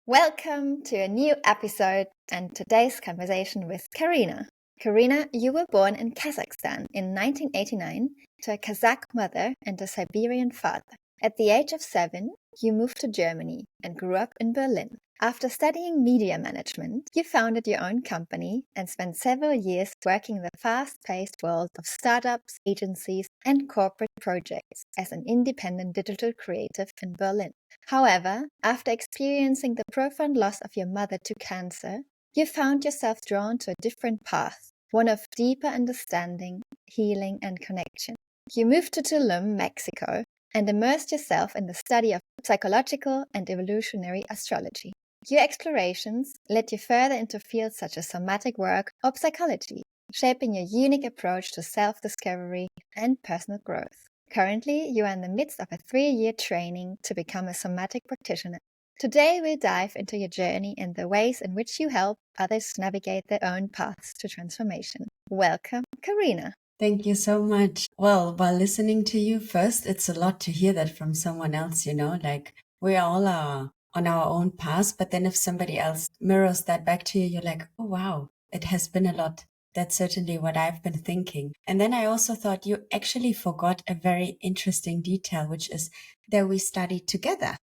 Welcome to a new episode and today's conversation with Karina. Karina, you were born in Kazakhstan in 1989 to a Kazakh mother and a Siberian father. At the age of 7, you moved to Germany and grew up in Berlin. After studying media management, you founded your own company and spent several years working in the fast-paced world of startups, agencies, and corporate projects as an independent digital creative in Berlin. However, after experiencing the profound loss of your mother to cancer, you found yourself drawn to a different path, one of deeper understanding, healing, and connection. You moved to Tulum, Mexico, and immersed yourself in the study of psychological and evolutionary astrology. Your explorations led you further into fields such as somatic work or psychology, shaping your unique approach to self-discovery and personal growth. Currently, you are in the midst of a 3-year training to become a somatic practitioner. Today, we'll dive into your journey and the ways in which you help others navigate their own paths to transformation. Welcome, Karina. Thank you so much. Well, while listening to you first, it's a lot to hear that from someone else, like we all are on our own path, but then if somebody else mirrors that back to you, you're like, oh, wow, it has been a lot. That's certainly what I've been thinking. And then I also thought you actually forgot a very interesting detail, which is that we studied together.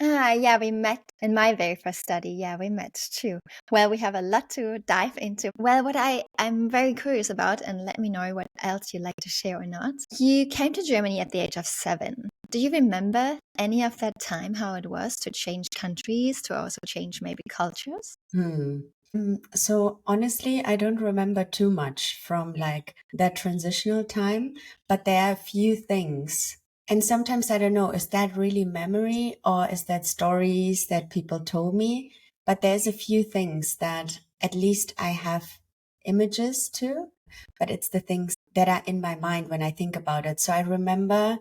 Yeah, we met in my very first study. Yeah, we met too. Well, we have a lot to dive into. Well, what I'm very curious about, and let me know what else you'd like to share or not. You came to Germany at the age of 7. Do you remember any of that time, how it was to change countries, to also change maybe cultures? So honestly, I don't remember too much from like that transitional time, but there are a few things. And sometimes I don't know, is that really memory or is that stories that people told me? But there's a few things that at least I have images to, but it's the things that are in my mind when I think about it. So I remember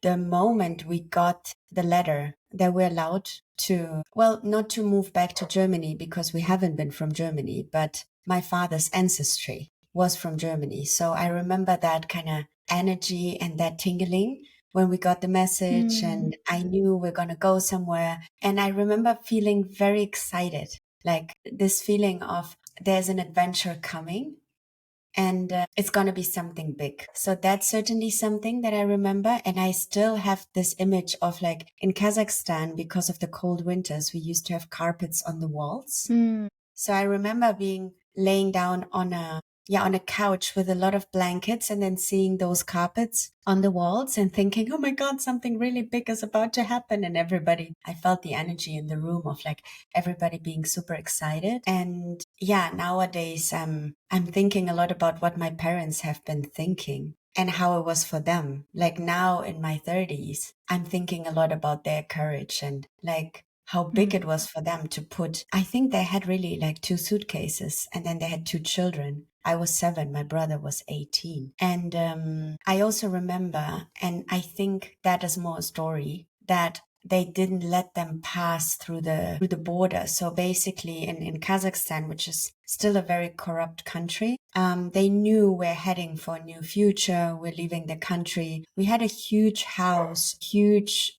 the moment we got the letter that we're allowed to, well, not to move back to Germany because we haven't been from Germany, but my father's ancestry was from Germany. So I remember that kind of energy and that tingling when we got the message and I knew we're going to go somewhere. And I remember feeling very excited, like this feeling of there's an adventure coming and it's going to be something big. So that's certainly something that I remember. And I still have this image of like in Kazakhstan, because of the cold winters, we used to have carpets on the walls. So I remember laying down on a couch with a lot of blankets and then seeing those carpets on the walls and thinking, oh my God, something really big is about to happen. And I felt the energy in the room of like everybody being super excited. And yeah, nowadays, I'm thinking a lot about what my parents have been thinking and how it was for them. Like now in my 30s, I'm thinking a lot about their courage and like how big it was for them to put. I think they had really like 2 suitcases and then they had 2 children. I was 7, my brother was 18. And I also remember, and I think that is more a story, that they didn't let them pass through the border. So basically in Kazakhstan, which is still a very corrupt country, they knew we're heading for a new future. We're leaving the country. We had a huge house, huge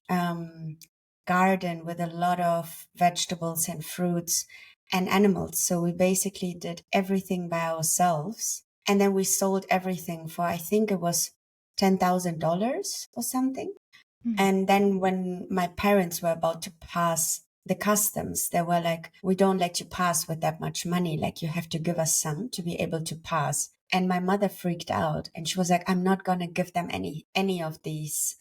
garden with a lot of vegetables and fruits and animals. So we basically did everything by ourselves. And then we sold everything for, I think it was $10,000 or something. And then when my parents were about to pass the customs, they were like, we don't let you pass with that much money. Like you have to give us some to be able to pass. And my mother freaked out and she was like, I'm not going to give them any of these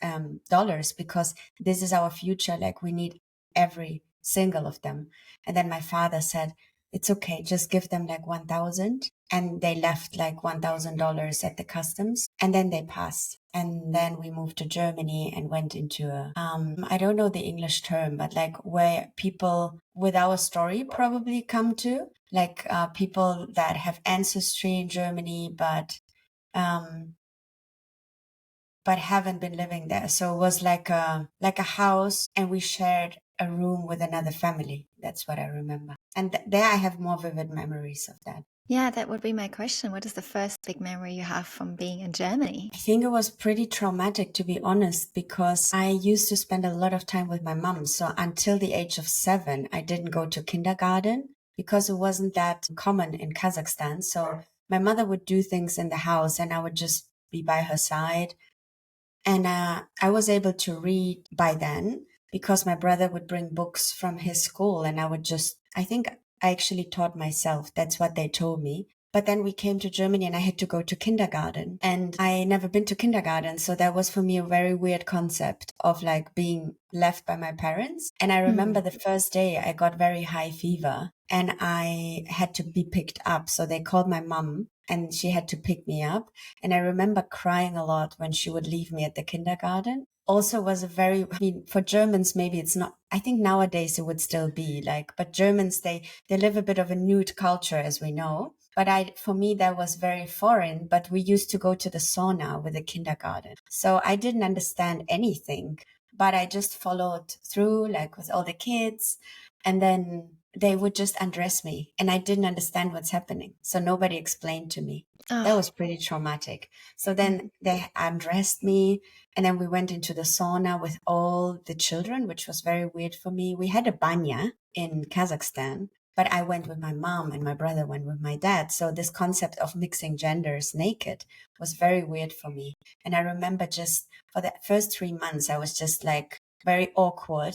dollars because this is our future. Like we need every single of them. And then my father said, it's okay. Just give them like 1,000. And they left like $1,000 at the customs and then they passed. And then we moved to Germany and went into I don't know the English term, but like where people with our story probably come to, like people that have ancestry in Germany, but haven't been living there. So it was like a house and we shared a room with another family. That's what I remember. And there I have more vivid memories of that. Yeah, that would be my question. What is the first big memory you have from being in Germany? I think it was pretty traumatic, to be honest, because I used to spend a lot of time with my mom. So until the age of 7, I didn't go to kindergarten because it wasn't that common in Kazakhstan. So my mother would do things in the house and I would just be by her side. And I was able to read by then because my brother would bring books from his school and I think I actually taught myself. That's what they told me. But then we came to Germany and I had to go to kindergarten and I never been to kindergarten. So that was for me a very weird concept of like being left by my parents. And I remember the first day I got very high fever and I had to be picked up. So they called my mom and she had to pick me up. And I remember crying a lot when she would leave me at the kindergarten. Also was I mean, for Germans, maybe it's not, I think nowadays it would still be like, but Germans, they live a bit of a nude culture, as we know. But for me, that was very foreign, but we used to go to the sauna with the kindergarten. So I didn't understand anything, but I just followed through like with all the kids. And then they would just undress me and I didn't understand what's happening. So nobody explained to me. That was pretty traumatic. So then they undressed me and then we went into the sauna with all the children, which was very weird for me. We had a banya in Kazakhstan, but I went with my mom and my brother went with my dad. So this concept of mixing genders naked was very weird for me. And I remember just for the first 3 months, I was just like very awkward.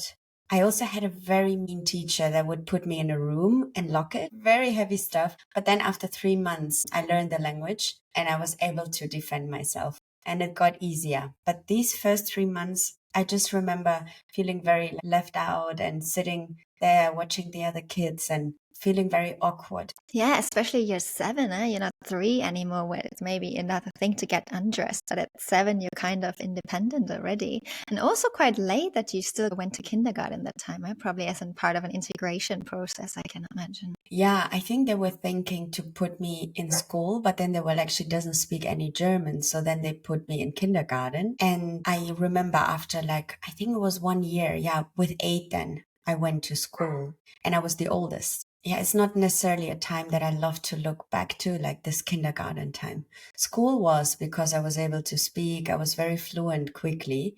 I also had a very mean teacher that would put me in a room and lock it. Very heavy stuff. But then after 3 months, I learned the language and I was able to defend myself and it got easier. But these first 3 months, I just remember feeling very left out and sitting there watching the other kids and feeling very awkward. Yeah, especially you're 7, you're not 3 anymore, where it's maybe another thing to get undressed. But at 7, you're kind of independent already. And also quite late that you still went to kindergarten that time, probably as a part of an integration process, I can imagine. Yeah, I think they were thinking to put me in school, but then they were like, she doesn't speak any German. So then they put me in kindergarten. And I remember after like, I think it was 1 year. Yeah, with 8 then I went to school and I was the oldest. Yeah, it's not necessarily a time that I love to look back to, like this kindergarten time. School was because I was able to speak. I was very fluent quickly,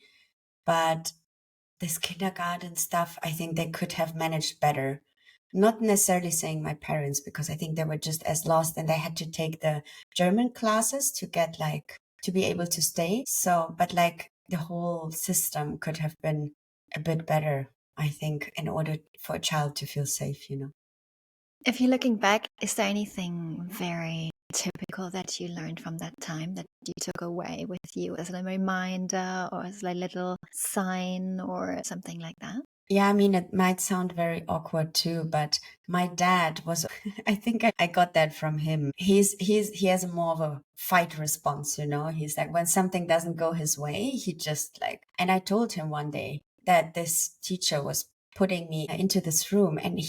but this kindergarten stuff, I think they could have managed better. Not necessarily saying my parents, because I think they were just as lost and they had to take the German classes to get like, to be able to stay. So, but like the whole system could have been a bit better, I think, in order for a child to feel safe, you know. If you're looking back, is there anything very typical that you learned from that time that you took away with you as a reminder or as a little sign or something like that? Yeah, I mean, it might sound very awkward too, but my dad was, I think I got that from him. He has more of a fight response, you know? He's like, when something doesn't go his way, he just like, and I told him one day that this teacher was putting me into this room and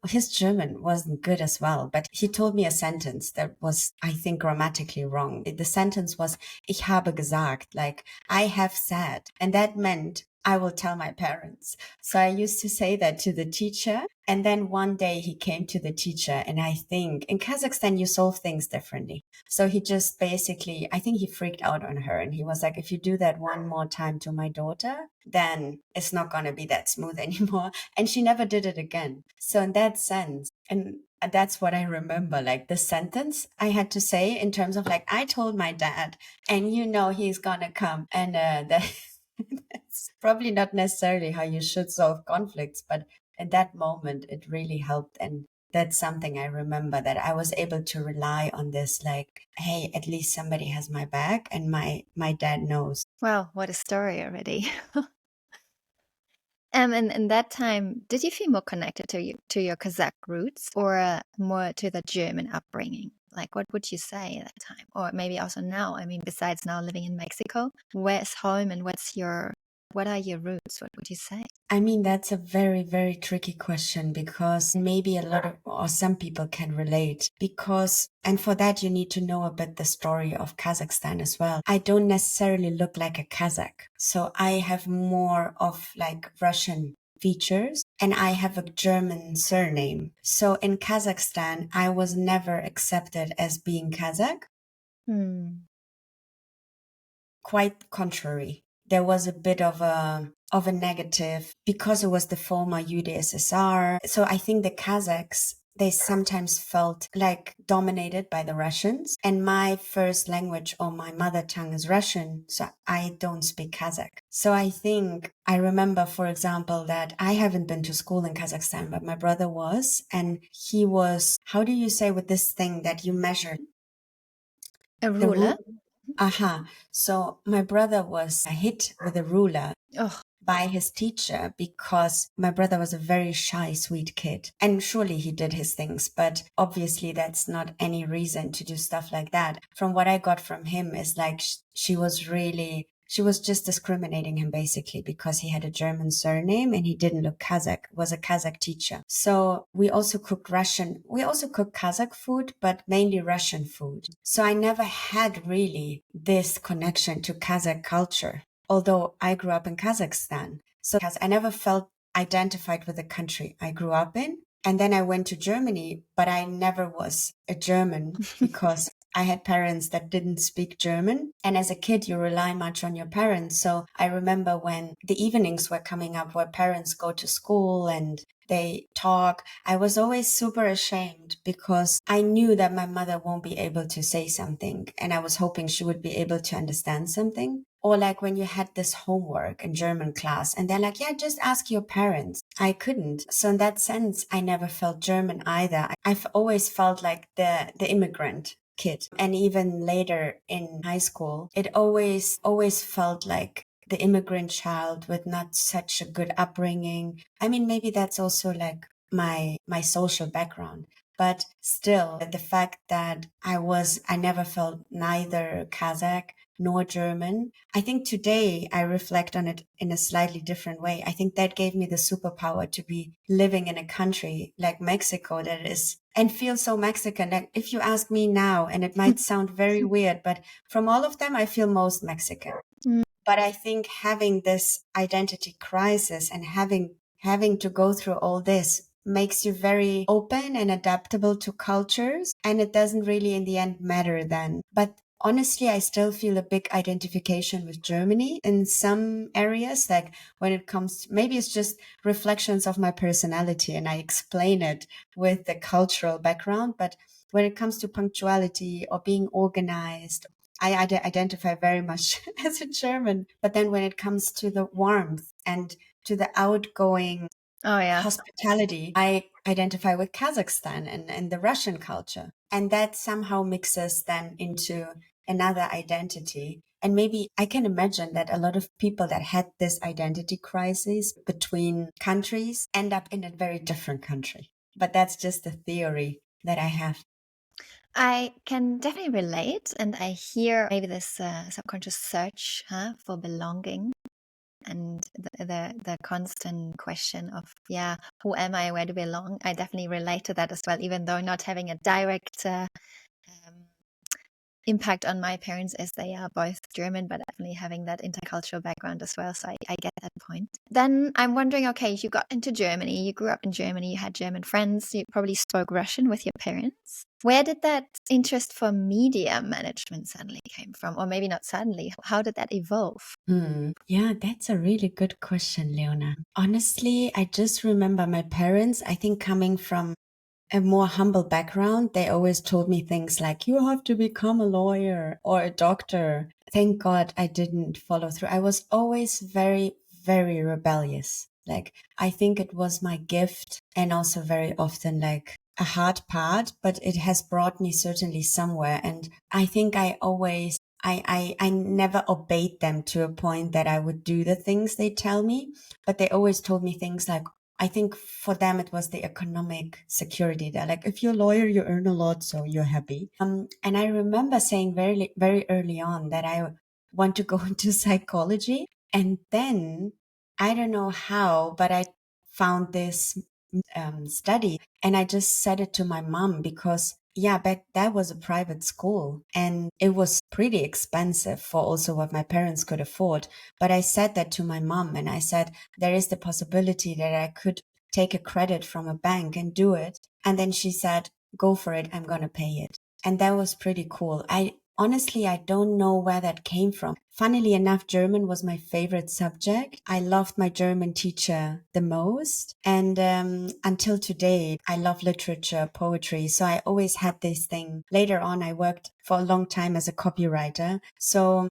his German wasn't good as well, but he told me a sentence that was, I think, grammatically wrong. The sentence was, ich habe gesagt, like, I have said. And that meant, I will tell my parents. So I used to say that to the teacher. And then one day he came to the teacher. And I think in Kazakhstan, you solve things differently. So he just basically, I think he freaked out on her. And he was like, if you do that one more time to my daughter, then it's not going to be that smooth anymore. And she never did it again. So in that sense, and that's what I remember, like the sentence I had to say in terms of like, I told my dad, and you know, he's going to come. And that's probably not necessarily how you should solve conflicts, but in that moment, it really helped. And that's something I remember, that I was able to rely on this, like, hey, at least somebody has my back and my dad knows. Wow, what a story already. And in that time, did you feel more connected to your Kazakh roots or more to the German upbringing? Like, what would you say at that time? Or maybe also now, I mean, besides now living in Mexico, where's home and what are your roots? What would you say? I mean, that's a very, very tricky question because maybe a lot of, or some people can relate because, and for that, you need to know a bit the story of Kazakhstan as well. I don't necessarily look like a Kazakh. So I have more of like Russian features. and I have a German surname. So in Kazakhstan, I was never accepted as being Kazakh. Quite contrary. There was a bit of a negative because it was the former UdSSR. So I think the Kazakhs, they sometimes felt like dominated by the Russians. And my first language or my mother tongue is Russian. So I don't speak Kazakh. So I think I remember, for example, that I haven't been to school in Kazakhstan, but my brother was, and he was, how do you say with this thing that you measure? A The ruler? Aha. So my brother was hit with a ruler Oh, by his teacher because my brother was a very shy, sweet kid. And surely he did his things, but obviously that's not any reason to do stuff like that. From what I got from him is like she was just discriminating him basically because he had a German surname and he didn't look Kazakh, was a Kazakh teacher. So we also cooked Kazakh food, but mainly Russian food. So I never had really this connection to Kazakh culture, although I grew up in Kazakhstan. So I never felt identified with the country I grew up in. And then I went to Germany, but I never was a German because I had parents that didn't speak German. And as a kid, you rely much on your parents. So I remember when the evenings were coming up where parents go to school and they talk, I was always super ashamed because I knew that my mother won't be able to say something. And I was hoping she would be able to understand something. Or like when you had this homework in German class and they're like, yeah, just ask your parents. I couldn't. So in that sense, I never felt German either. I've always felt like the immigrant kid. And even later in high school, it always felt like the immigrant child with not such a good upbringing. I mean, maybe that's also like my social background. But still, the fact that I never felt neither Kazakh nor German. I think today I reflect on it in a slightly different way. I think that gave me the superpower to be living in a country like Mexico that is and feel so Mexican. And if you ask me now, and it might sound very weird, but from all of them, I feel most Mexican. But I think having this identity crisis and having to go through all this makes you very open and adaptable to cultures. And it doesn't really in the end matter then. But honestly, I still feel a big identification with Germany in some areas. Like when it comes, maybe it's just reflections of my personality and I explain it with the cultural background. But when it comes to punctuality or being organized, I identify very much as a German. But then when it comes to the warmth and to the outgoing hospitality, I identify with Kazakhstan and the Russian culture. And that somehow mixes then into another identity. And maybe I can imagine that a lot of people that had this identity crisis between countries end up in a very different country. But that's just a theory that I have. I can definitely relate, and I hear maybe this subconscious search for belonging and the constant question of, yeah, who am I, where do I belong? I definitely relate to that as well, even though not having a direct impact on my parents as they are both German, but definitely having that intercultural background as well. So I get that point. Then I'm wondering, okay, you got into Germany, you grew up in Germany, you had German friends, you probably spoke Russian with your parents. Where did that interest for media management suddenly came from? Or maybe not suddenly. How did that evolve? Yeah, that's a really good question, Leona. Honestly, I just remember my parents, I think coming from a more humble background, they always told me things like, you have to become a lawyer or a doctor. Thank God I didn't follow through. I was always very, very rebellious. Like, I think it was my gift and also very often like a hard part, but it has brought me certainly somewhere. And I think I never obeyed them to a point that I would do the things they tell me, but they always told me things like, I think for them, it was the economic security. They're like, if you're a lawyer, you earn a lot, so you're happy. And I remember saying very, very early on that I want to go into psychology. And then I don't know how, but I found this study and I just said it to my mom because yeah, back that was a private school and it was pretty expensive for also what my parents could afford. But I said that to my mom and I said, there is the possibility that I could take a credit from a bank and do it. And then she said, go for it. I'm going to pay it. And that was pretty cool. Honestly, I don't know where that came from. Funnily enough, German was my favorite subject. I loved my German teacher the most. And until today, I love literature, poetry. So I always had this thing. Later on, I worked for a long time as a copywriter. So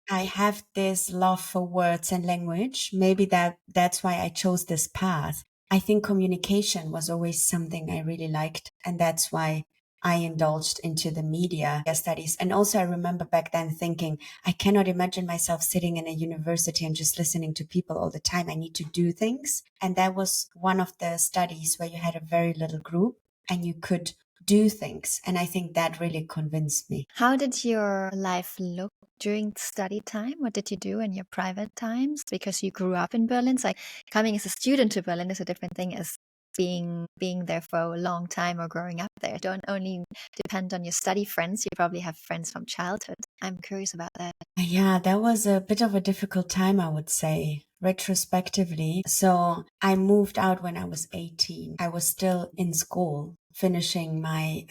I have this love for words and language. Maybe that's why I chose this path. I think communication was always something I really liked. And that's why I indulged into the media studies. And also I remember back then thinking, I cannot imagine myself sitting in a university and just listening to people all the time. I need to do things. And that was one of the studies where you had a very little group and you could do things. And I think that really convinced me. How did your life look during study time? What did you do in your private times? Because you grew up in Berlin. So coming as a student to Berlin is a different thing as being there for a long time or growing up there. Don't only depend on your study friends. You probably have friends from childhood. I'm curious about that. Yeah, that was a bit of a difficult time, I would say, retrospectively. So I moved out when I was 18. I was still in school, finishing my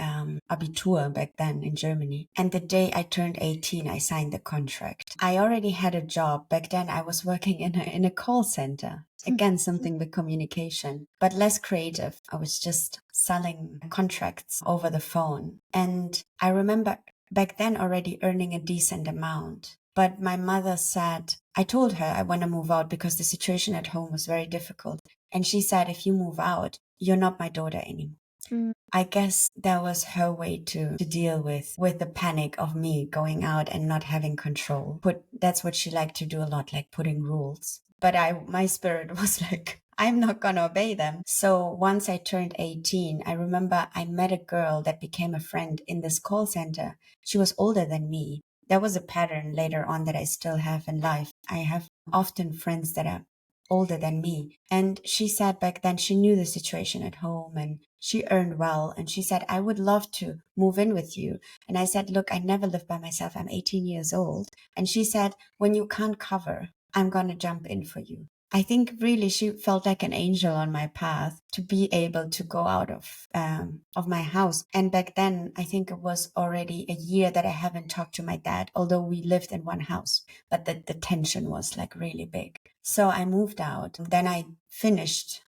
Abitur back then in Germany. And the day I turned 18, I signed the contract. I already had a job. Back then, I was working in a call center. Again, something with communication, but less creative. I was just selling contracts over the phone. And I remember back then already earning a decent amount. But my mother said, I told her I want to move out because the situation at home was very difficult. And she said, if you move out, you're not my daughter anymore. I guess that was her way to deal with the panic of me going out and not having control. But that's what she liked to do a lot, like putting rules. But my spirit was like, I'm not going to obey them. So once I turned 18, I remember I met a girl that became a friend in this call center. She was older than me. That was a pattern later on that I still have in life. I have often friends that are older than me. And she said back then she knew the situation at home and she earned well. And she said, I would love to move in with you. And I said, look, I never lived by myself. I'm 18 years old. And she said, when you can't cover, I'm going to jump in for you. I think really she felt like an angel on my path to be able to go out of my house. And back then, I think it was already a year that I haven't talked to my dad, although we lived in one house. But the tension was like really big. So I moved out. Then I finished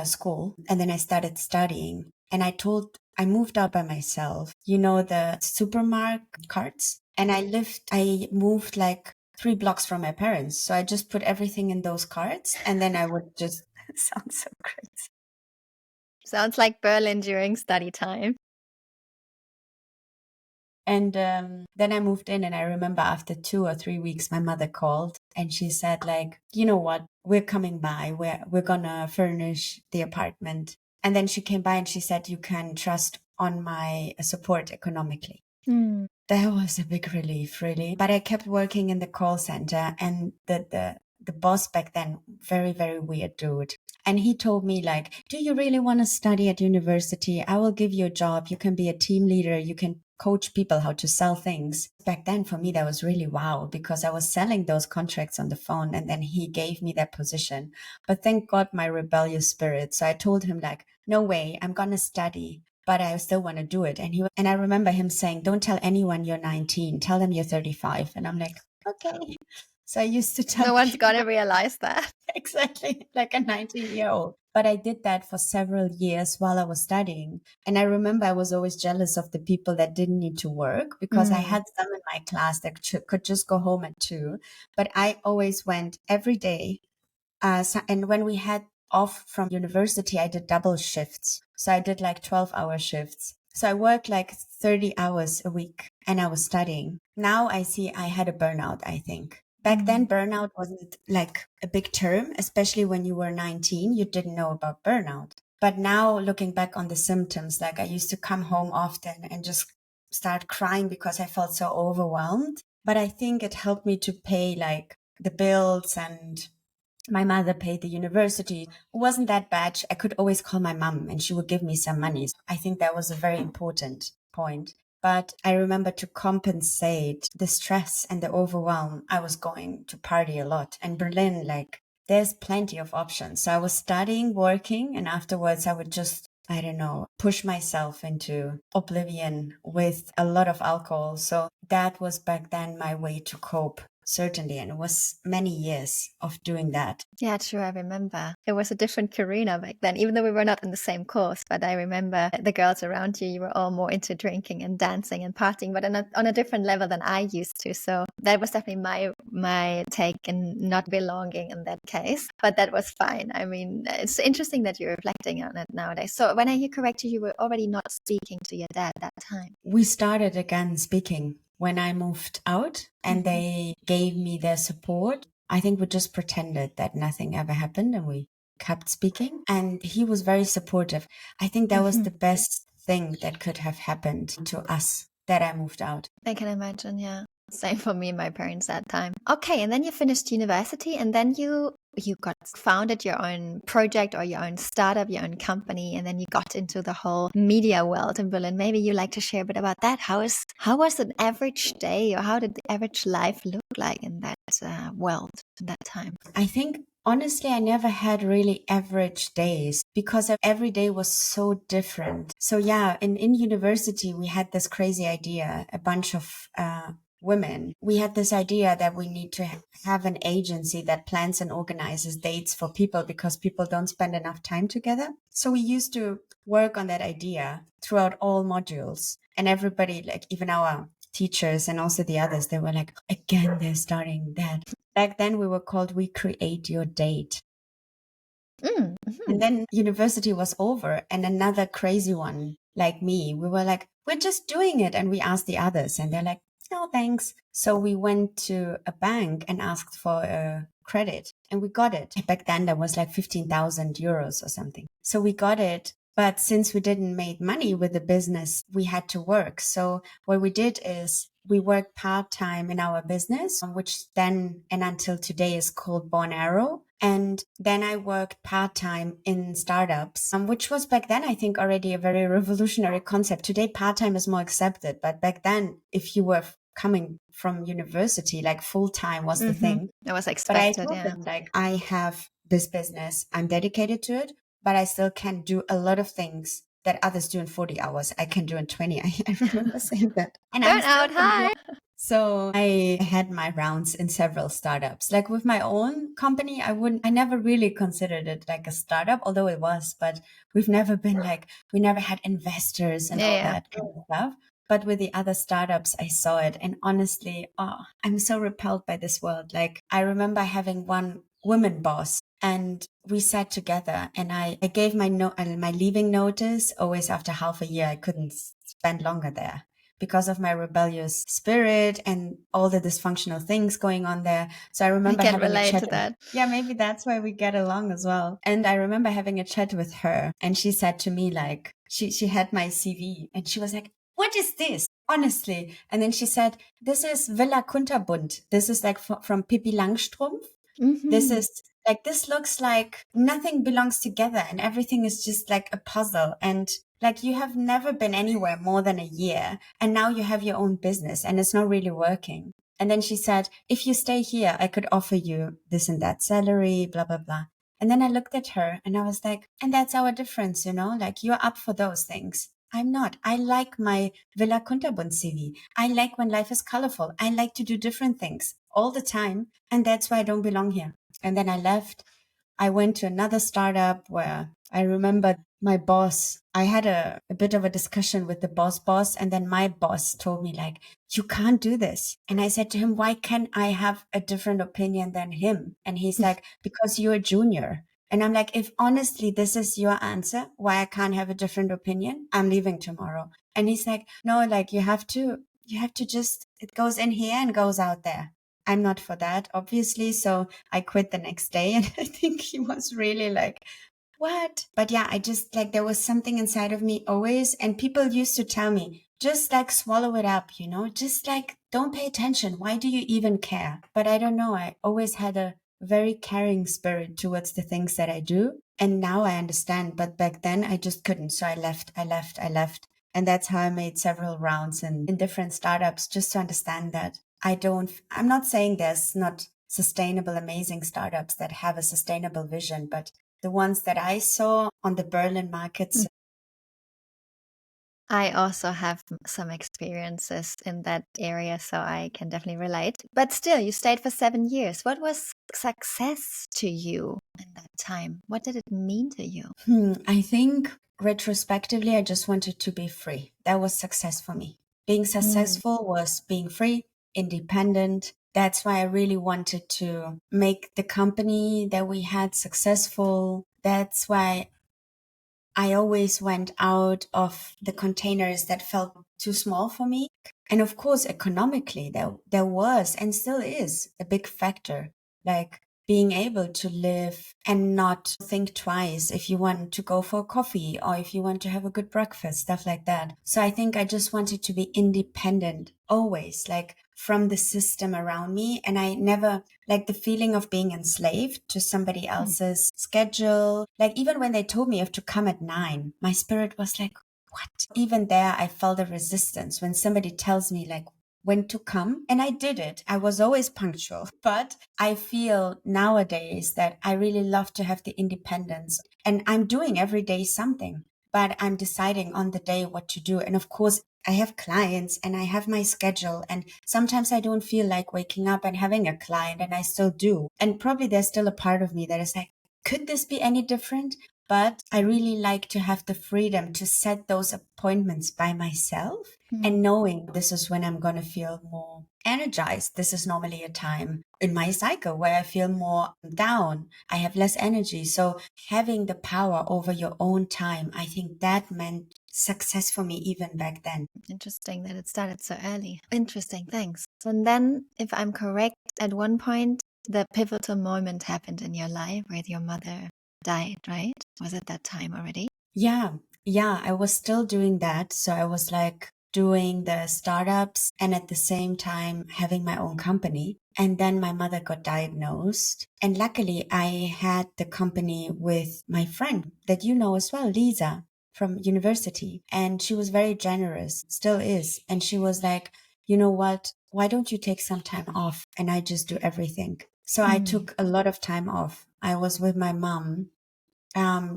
school and then I started studying. And I moved out by myself. You know, the supermarket carts. And I moved like 3 blocks from my parents. So I just put everything in those carts and then I would just, sounds so crazy. Sounds like Berlin during study time. And then I moved in and I remember after 2 or 3 weeks, my mother called and she said like, you know what, we're coming by. We're going to furnish the apartment. And then she came by and she said, you can trust on my support economically. That was a big relief, really. But I kept working in the call center and the boss back then, very, very weird dude. And he told me like, do you really want to study at university? I will give you a job. You can be a team leader. You can coach people how to sell things. Back then for me, that was really wow because I was selling those contracts on the phone and then he gave me that position. But thank God my rebellious spirit. So I told him like, no way, I'm going to study. But I still want to do it. And I remember him saying, don't tell anyone you're 19, tell them you're 35. And I'm like, okay. So I used to tell no one's people, gonna realize that. exactly, like a 19-year-old. But I did that for several years while I was studying. And I remember I was always jealous of the people that didn't need to work because I had some in my class that could just go home at 2. But I always went every day. And when we had off from university, I did double shifts. So I did like 12-hour shifts. So I worked like 30 hours a week and I was studying. Now I see I had a burnout, I think. Back then, burnout wasn't like a big term, especially when you were 19, you didn't know about burnout. But now looking back on the symptoms, like I used to come home often and just start crying because I felt so overwhelmed. But I think it helped me to pay like the bills and my mother paid the university. It wasn't that bad. I could always call my mom and she would give me some money. I think that was a very important point. But I remember to compensate the stress and the overwhelm, I was going to party a lot. And Berlin, like there's plenty of options. So I was studying, working, and afterwards I would just, I don't know, push myself into oblivion with a lot of alcohol. So that was back then my way to cope, certainly. And it was many years of doing that. Yeah, true. I remember. It was a different Karina back then, even though we were not in the same course. But I remember the girls around you, you were all more into drinking and dancing and partying, but on a different level than I used to. So that was definitely my take in not belonging in that case. But that was fine. I mean, it's interesting that you're reflecting on it nowadays. So when I hear correctly, you were already not speaking to your dad at that time. We started again speaking when I moved out, and they gave me their support. I think we just pretended that nothing ever happened and we kept speaking. And he was very supportive. I think that was the best thing that could have happened to us, that I moved out. I can imagine, yeah. Same for me and my parents that time. Okay, and then you finished university, and then you got founded your own project or your own startup, your own company, and then you got into the whole media world in Berlin. Maybe you like to share a bit about that. How was an average day, or how did the average life look like in that world at that time? I think honestly, I never had really average days because every day was so different. So yeah, in university, we had this crazy idea, a bunch of women. We had this idea that we need to have an agency that plans and organizes dates for people because people don't spend enough time together. So we used to work on that idea throughout all modules, and everybody, like even our teachers and also the others, they were like, again, they're starting that. Back then we were called We Create Your Date. And then university was over, and another crazy one like me, we were like, we're just doing it. And we asked the others and they're like, no, thanks. So we went to a bank and asked for a credit and we got it. Back then that was like 15,000 euros or something. So we got it. But since we didn't make money with the business, we had to work. So what we did is we worked part-time in our business, which then and until today is called Born Arrow. And then I worked part-time in startups, which was back then, I think, already a very revolutionary concept. Today, part-time is more accepted. But back then, if you were coming from university, like full-time was the thing. It was But I expected, told yeah. them, like, I have this business, I'm dedicated to it, but I still can do a lot of things that others do in 40 hours. I can do in 20. I remember saying that. And I'm still Burnout, hi! So I had my rounds in several startups. Like with my own company, I never really considered it like a startup, although it was, but we've never been like, we never had investors and all that kind of stuff. But with the other startups, I saw it. And honestly, I'm so repelled by this world. Like I remember having one woman boss and we sat together and I gave my leaving notice always after half a year. I couldn't spend longer there because of my rebellious spirit and all the dysfunctional things going on there. So I remember having a chat. To that. Yeah, maybe that's why we get along as well. And I remember having a chat with her and she said to me, like, she had my CV and she was like, what is this? Honestly. And then she said, this is Villa Kunterbund. This is like from Pippi Langstrumpf. This is like, this looks like nothing belongs together and everything is just like a puzzle. And like you have never been anywhere more than a year and now you have your own business and it's not really working. And then she said, if you stay here, I could offer you this and that salary, blah, blah, blah. And then I looked at her and I was like, and that's our difference, you know, like you're up for those things. I'm not. I like my Villa Kunterbund CV. I like when life is colorful. I like to do different things all the time. And that's why I don't belong here. And then I left. I went to another startup where I remember my boss, I had a bit of a discussion with the boss, and then my boss told me like, you can't do this. And I said to him, why can't I have a different opinion than him? And he's like, because you're a junior. And I'm like, if honestly this is your answer, why I can't have a different opinion, I'm leaving tomorrow. And he's like, no, like you have to just, it goes in here and goes out there. I'm not for that, obviously. So I quit the next day. And I think he was really like, what? But yeah, I just like, there was something inside of me always. And people used to tell me, just like swallow it up, you know, just like don't pay attention. Why do you even care? But I don't know. I always had a very caring spirit towards the things that I do. And now I understand. But back then I just couldn't. So I left. And that's how I made several rounds in different startups just to understand that I'm not saying there's not sustainable, amazing startups that have a sustainable vision. But the ones that I saw on the Berlin markets. I also have some experiences in that area, so I can definitely relate. But still, you stayed for 7 years. What was success to you in that time? What did it mean to you? I think retrospectively, I just wanted to be free. That was success for me. Being successful was being free, independent. That's why I really wanted to make the company that we had successful. That's why I always went out of the containers that felt too small for me. And of course, economically, there was and still is a big factor, like being able to live and not think twice if you want to go for coffee or if you want to have a good breakfast, stuff like that. So I think I just wanted to be independent always, like from the system around me. And I never like the feeling of being enslaved to somebody else's schedule. Like even when they told me I have to come at 9, my spirit was like, what? Even there, I felt a resistance when somebody tells me like when to come. And I did it. I was always punctual. But I feel nowadays that I really love to have the independence. And I'm doing every day something, but I'm deciding on the day what to do. And of course, I have clients and I have my schedule. And sometimes I don't feel like waking up and having a client, and I still do. And probably there's still a part of me that is like, could this be any different? But I really like to have the freedom to set those appointments by myself and knowing this is when I'm going to feel more energized. This is normally a time in my cycle where I feel more down. I have less energy. So having the power over your own time, I think that meant success for me even back then. Interesting that it started so early. Interesting, thanks. And then, if I'm correct, at one point, the pivotal moment happened in your life where your mother died, right? Was it that time already? Yeah, I was still doing that. So I was like doing the startups and at the same time having my own company. And then my mother got diagnosed. And luckily, I had the company with my friend that you know as well, Lisa from university. And she was very generous, still is. And she was like, you know what? Why don't you take some time off? And I just do everything. So I took a lot of time off. I was with my mom.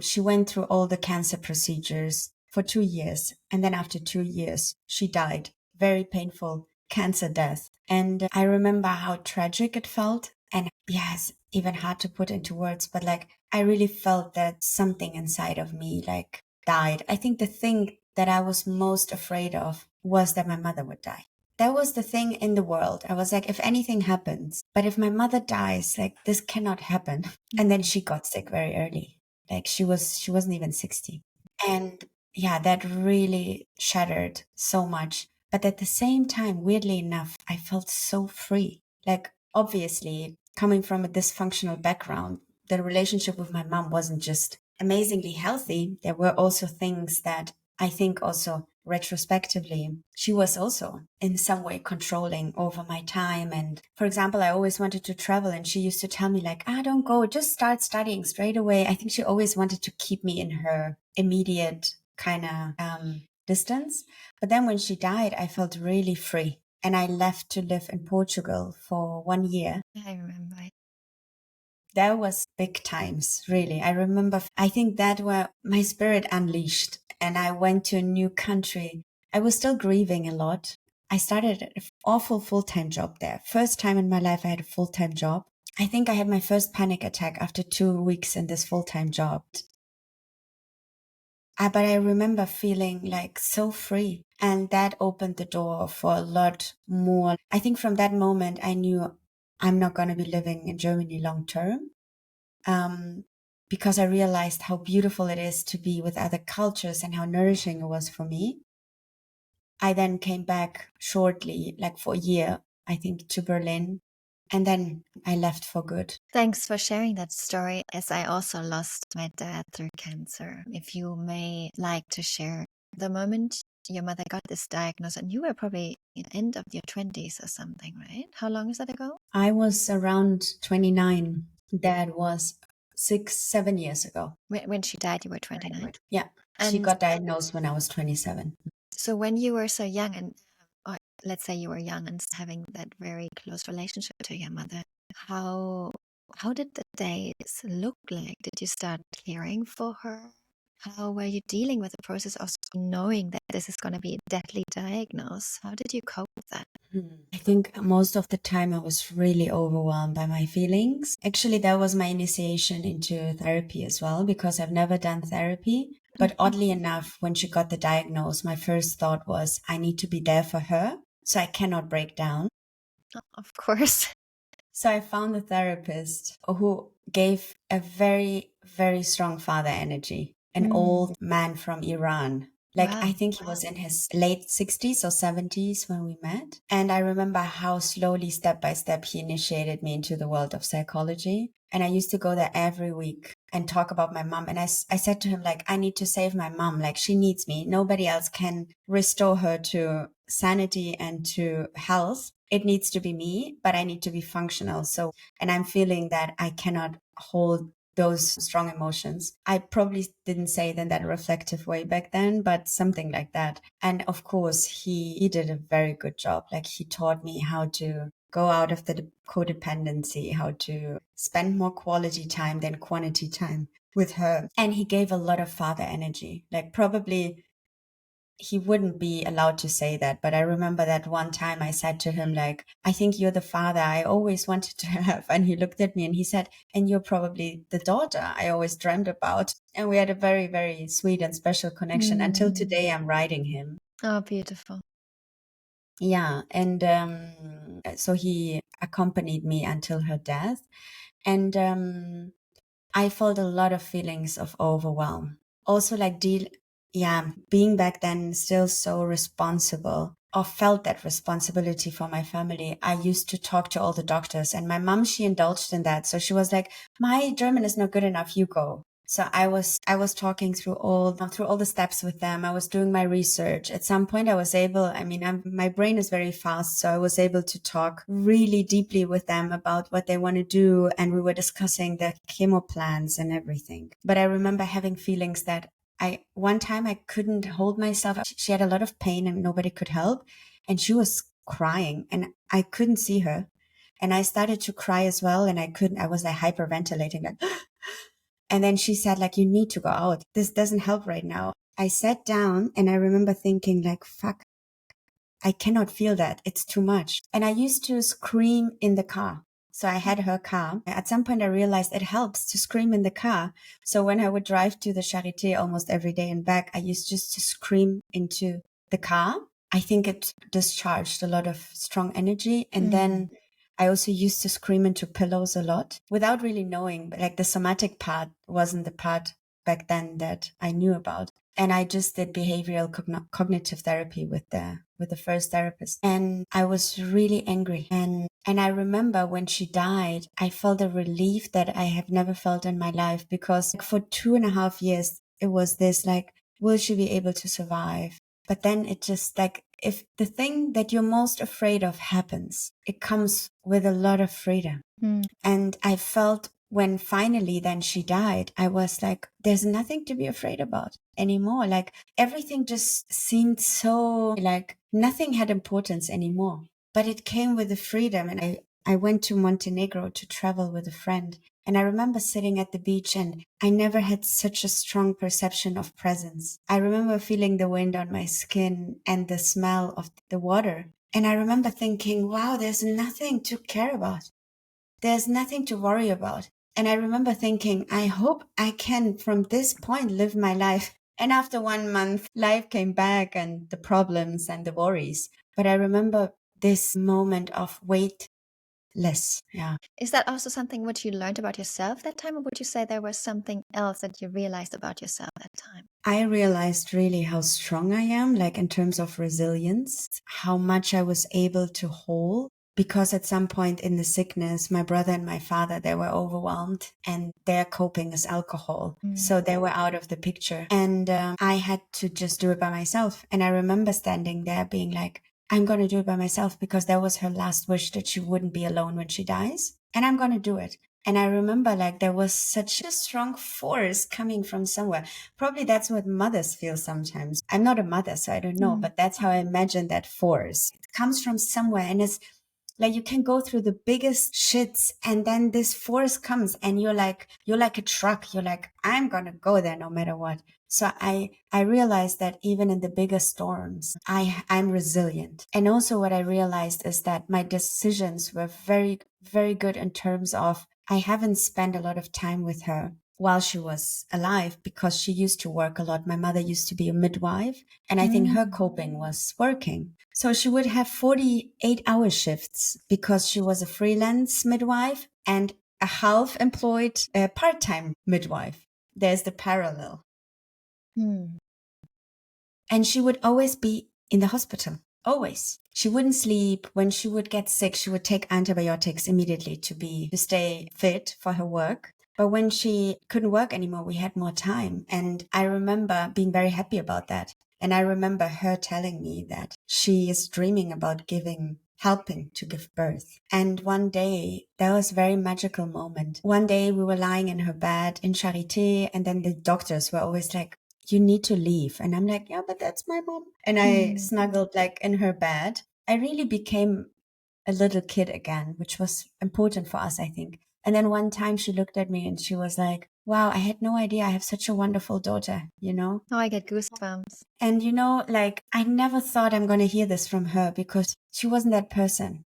She went through all the cancer procedures for 2 years. And then after 2 years, she died. Very painful cancer death. And I remember how tragic it felt. And yes, even hard to put into words, but like I really felt that something inside of me like died. I think the thing that I was most afraid of was that my mother would die. That was the thing in the world. I was like, if anything happens, but if my mother dies, like this cannot happen. And then she got sick very early. Like she wasn't even 60. And yeah, that really shattered so much. But at the same time, weirdly enough, I felt so free. Like obviously coming from a dysfunctional background, the relationship with my mom wasn't just amazingly healthy. There were also things that I think also retrospectively, she was also in some way controlling over my time. And for example, I always wanted to travel and she used to tell me like, don't go, just start studying straight away. I think she always wanted to keep me in her immediate kind of distance. But then when she died, I felt really free. And I left to live in Portugal for 1 year. I remember. That was big times, really. I remember, I think that were my spirit unleashed and I went to a new country. I was still grieving a lot. I started an awful full-time job there. First time in my life I had a full-time job. I think I had my first panic attack after 2 weeks in this full-time job. But I remember feeling like so free. And that opened the door for a lot more. I think from that moment, I knew I'm not going to be living in Germany long term. Because I realized how beautiful it is to be with other cultures and how nourishing it was for me. I then came back shortly, like for a year, I think, to Berlin. And then I left for good. Thanks for sharing that story, as I also lost my dad through cancer. If you may like to share the moment your mother got this diagnosis, and you were probably in the end of your 20s or something, right? How long is that ago? I was around 29. That was 7 years ago. When she died, you were 29? Yeah. She And got diagnosed when I was 27. so when you were so young, and or let's say you were young and having that very close relationship to your mother, How did the days look like? Did you start caring for her? How were you dealing with the process of knowing that this is going to be a deadly diagnosis? How did you cope with that? I think most of the time I was really overwhelmed by my feelings. Actually, that was my initiation into therapy as well, because I've never done therapy. But oddly enough, when she got the diagnosis, my first thought was, I need to be there for her, so I cannot break down. Oh, of course. So I found a therapist who gave a very, very strong father energy, an old man from Iran. Like, Wow. I think he was in his late 60s or 70s when we met. And I remember how slowly, step by step, he initiated me into the world of psychology. And I used to go there every week and talk about my mom. And I said to him, like, I need to save my mom. Like, she needs me. Nobody else can restore her to sanity and to health. It needs to be me, but I need to be functional. So, and I'm feeling that I cannot hold those strong emotions. I probably didn't say it in that reflective way back then, but something like that. And of course, he did a very good job. Like, he taught me how to go out of the codependency, how to spend more quality time than quantity time with her. And he gave a lot of father energy. Like, probably he wouldn't be allowed to say that, but I remember that one time I said to him, like, I think you're the father I always wanted to have. And he looked at me and he said, and you're probably the daughter I always dreamt about. And we had a very, very sweet and special connection. Until today, I'm writing him. Oh, beautiful. Yeah. And so he accompanied me until her death. And I felt a lot of feelings of overwhelm. Also, like, being back then still so responsible, or felt that responsibility for my family. I used to talk to all the doctors, and my mom, she indulged in that. So she was like, my German is not good enough, you go. So I was talking through all the steps with them. I was doing my research. At some point I was able, my brain is very fast. So I was able to talk really deeply with them about what they want to do. And we were discussing the chemo plans and everything. But I remember having feelings that one time I couldn't hold myself. She had a lot of pain and nobody could help. And she was crying and I couldn't see her. And I started to cry as well. And I was like hyperventilating, like, and then she said, like, you need to go out. This doesn't help right now. I sat down and I remember thinking, like, fuck, I cannot feel that. It's too much. And I used to scream in the car. So I had her car. At some point, I realized it helps to scream in the car. So when I would drive to the Charité almost every day and back, I used just to scream into the car. I think it discharged a lot of strong energy. And then I also used to scream into pillows a lot without really knowing, but like the somatic part wasn't the part back then that I knew about. And I just did behavioral cognitive therapy with the first therapist. And I was really angry. And I remember when she died, I felt a relief that I have never felt in my life, because for 2.5 years, it was this like, will she be able to survive? But then it just like, if the thing that you're most afraid of happens, it comes with a lot of freedom. And I felt when finally then she died, I was like, there's nothing to be afraid about anymore. Like, everything just seemed so like nothing had importance anymore. But it came with the freedom. And I went to Montenegro to travel with a friend. And I remember sitting at the beach and I never had such a strong perception of presence. I remember feeling the wind on my skin and the smell of the water. And I remember thinking, wow, there's nothing to care about. There's nothing to worry about. And I remember thinking, I hope I can from this point live my life. And after 1 month, life came back and the problems and the worries. But I remember this moment of weightless. Yeah. Is that also something which you learned about yourself that time, or would you say there was something else that you realized about yourself that time? I realized really how strong I am, like in terms of resilience, how much I was able to hold. Because at some point in the sickness, my brother and my father, they were overwhelmed and their coping is alcohol. So they were out of the picture. And I had to just do it by myself. And I remember standing there being like, I'm going to do it by myself, because that was her last wish, that she wouldn't be alone when she dies. And I'm going to do it. And I remember like there was such a strong force coming from somewhere. Probably that's what mothers feel sometimes. I'm not a mother, so I don't know, but that's how I imagine that force. It comes from somewhere and Like you can go through the biggest shits and then this force comes and you're like a truck. You're like, I'm going to go there no matter what. So I realized that even in the biggest storms, I'm resilient. And also what I realized is that my decisions were very, very good in terms of I haven't spent a lot of time with her while she was alive because she used to work a lot. My mother used to be a midwife, and I think her coping was working. So she would have 48-hour shifts because she was a freelance midwife and a half-employed part-time midwife. There's the parallel. And she would always be in the hospital. Always. She wouldn't sleep. When she would get sick, she would take antibiotics immediately to stay fit for her work. But when she couldn't work anymore, we had more time. And I remember being very happy about that. And I remember her telling me that she is dreaming about helping to give birth. And one day, that was a very magical moment. One day we were lying in her bed in Charité, and then the doctors were always like, you need to leave. And I'm like, yeah, but that's my mom. And I snuggled like in her bed. I really became a little kid again, which was important for us, I think. And then one time she looked at me and she was like, wow, I had no idea I have such a wonderful daughter, you know? Oh, I get goosebumps. And, you know, like I never thought I'm going to hear this from her because she wasn't that person.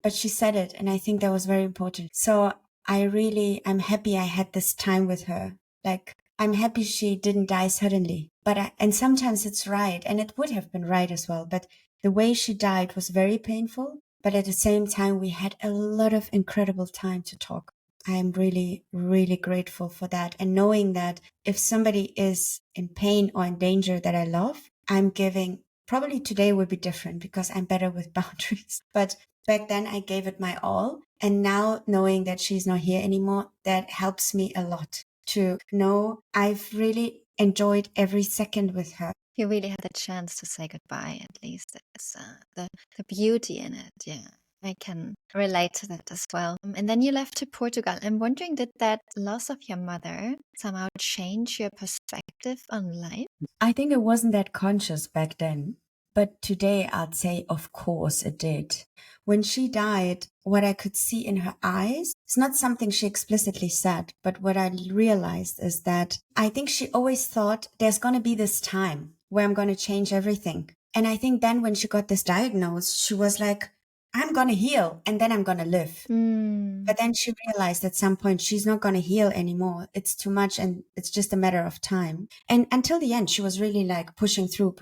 But she said it. And I think that was very important. So I'm happy I had this time with her. Like, I'm happy she didn't die suddenly. And sometimes it's right. And it would have been right as well. But the way she died was very painful. But at the same time, we had a lot of incredible time to talk. I'm really, really grateful for that. And knowing that if somebody is in pain or in danger that I love, I'm giving, probably today would be different because I'm better with boundaries. But back then I gave it my all. And now knowing that she's not here anymore, that helps me a lot to know I've really enjoyed every second with her. You really had the chance to say goodbye, at least. It's the beauty in it. Yeah, I can relate to that as well. And then you left to Portugal. I'm wondering, did that loss of your mother somehow change your perspective on life? I think it wasn't that conscious back then. But today I'd say, of course it did. When she died, what I could see in her eyes, it's not something she explicitly said, but what I realized is that I think she always thought there's going to be this time where I'm going to change everything. And I think then when she got this diagnosis, she was like, I'm going to heal and then I'm going to live. But then she realized at some point she's not going to heal anymore. It's too much and it's just a matter of time. And until the end, she was really like pushing through,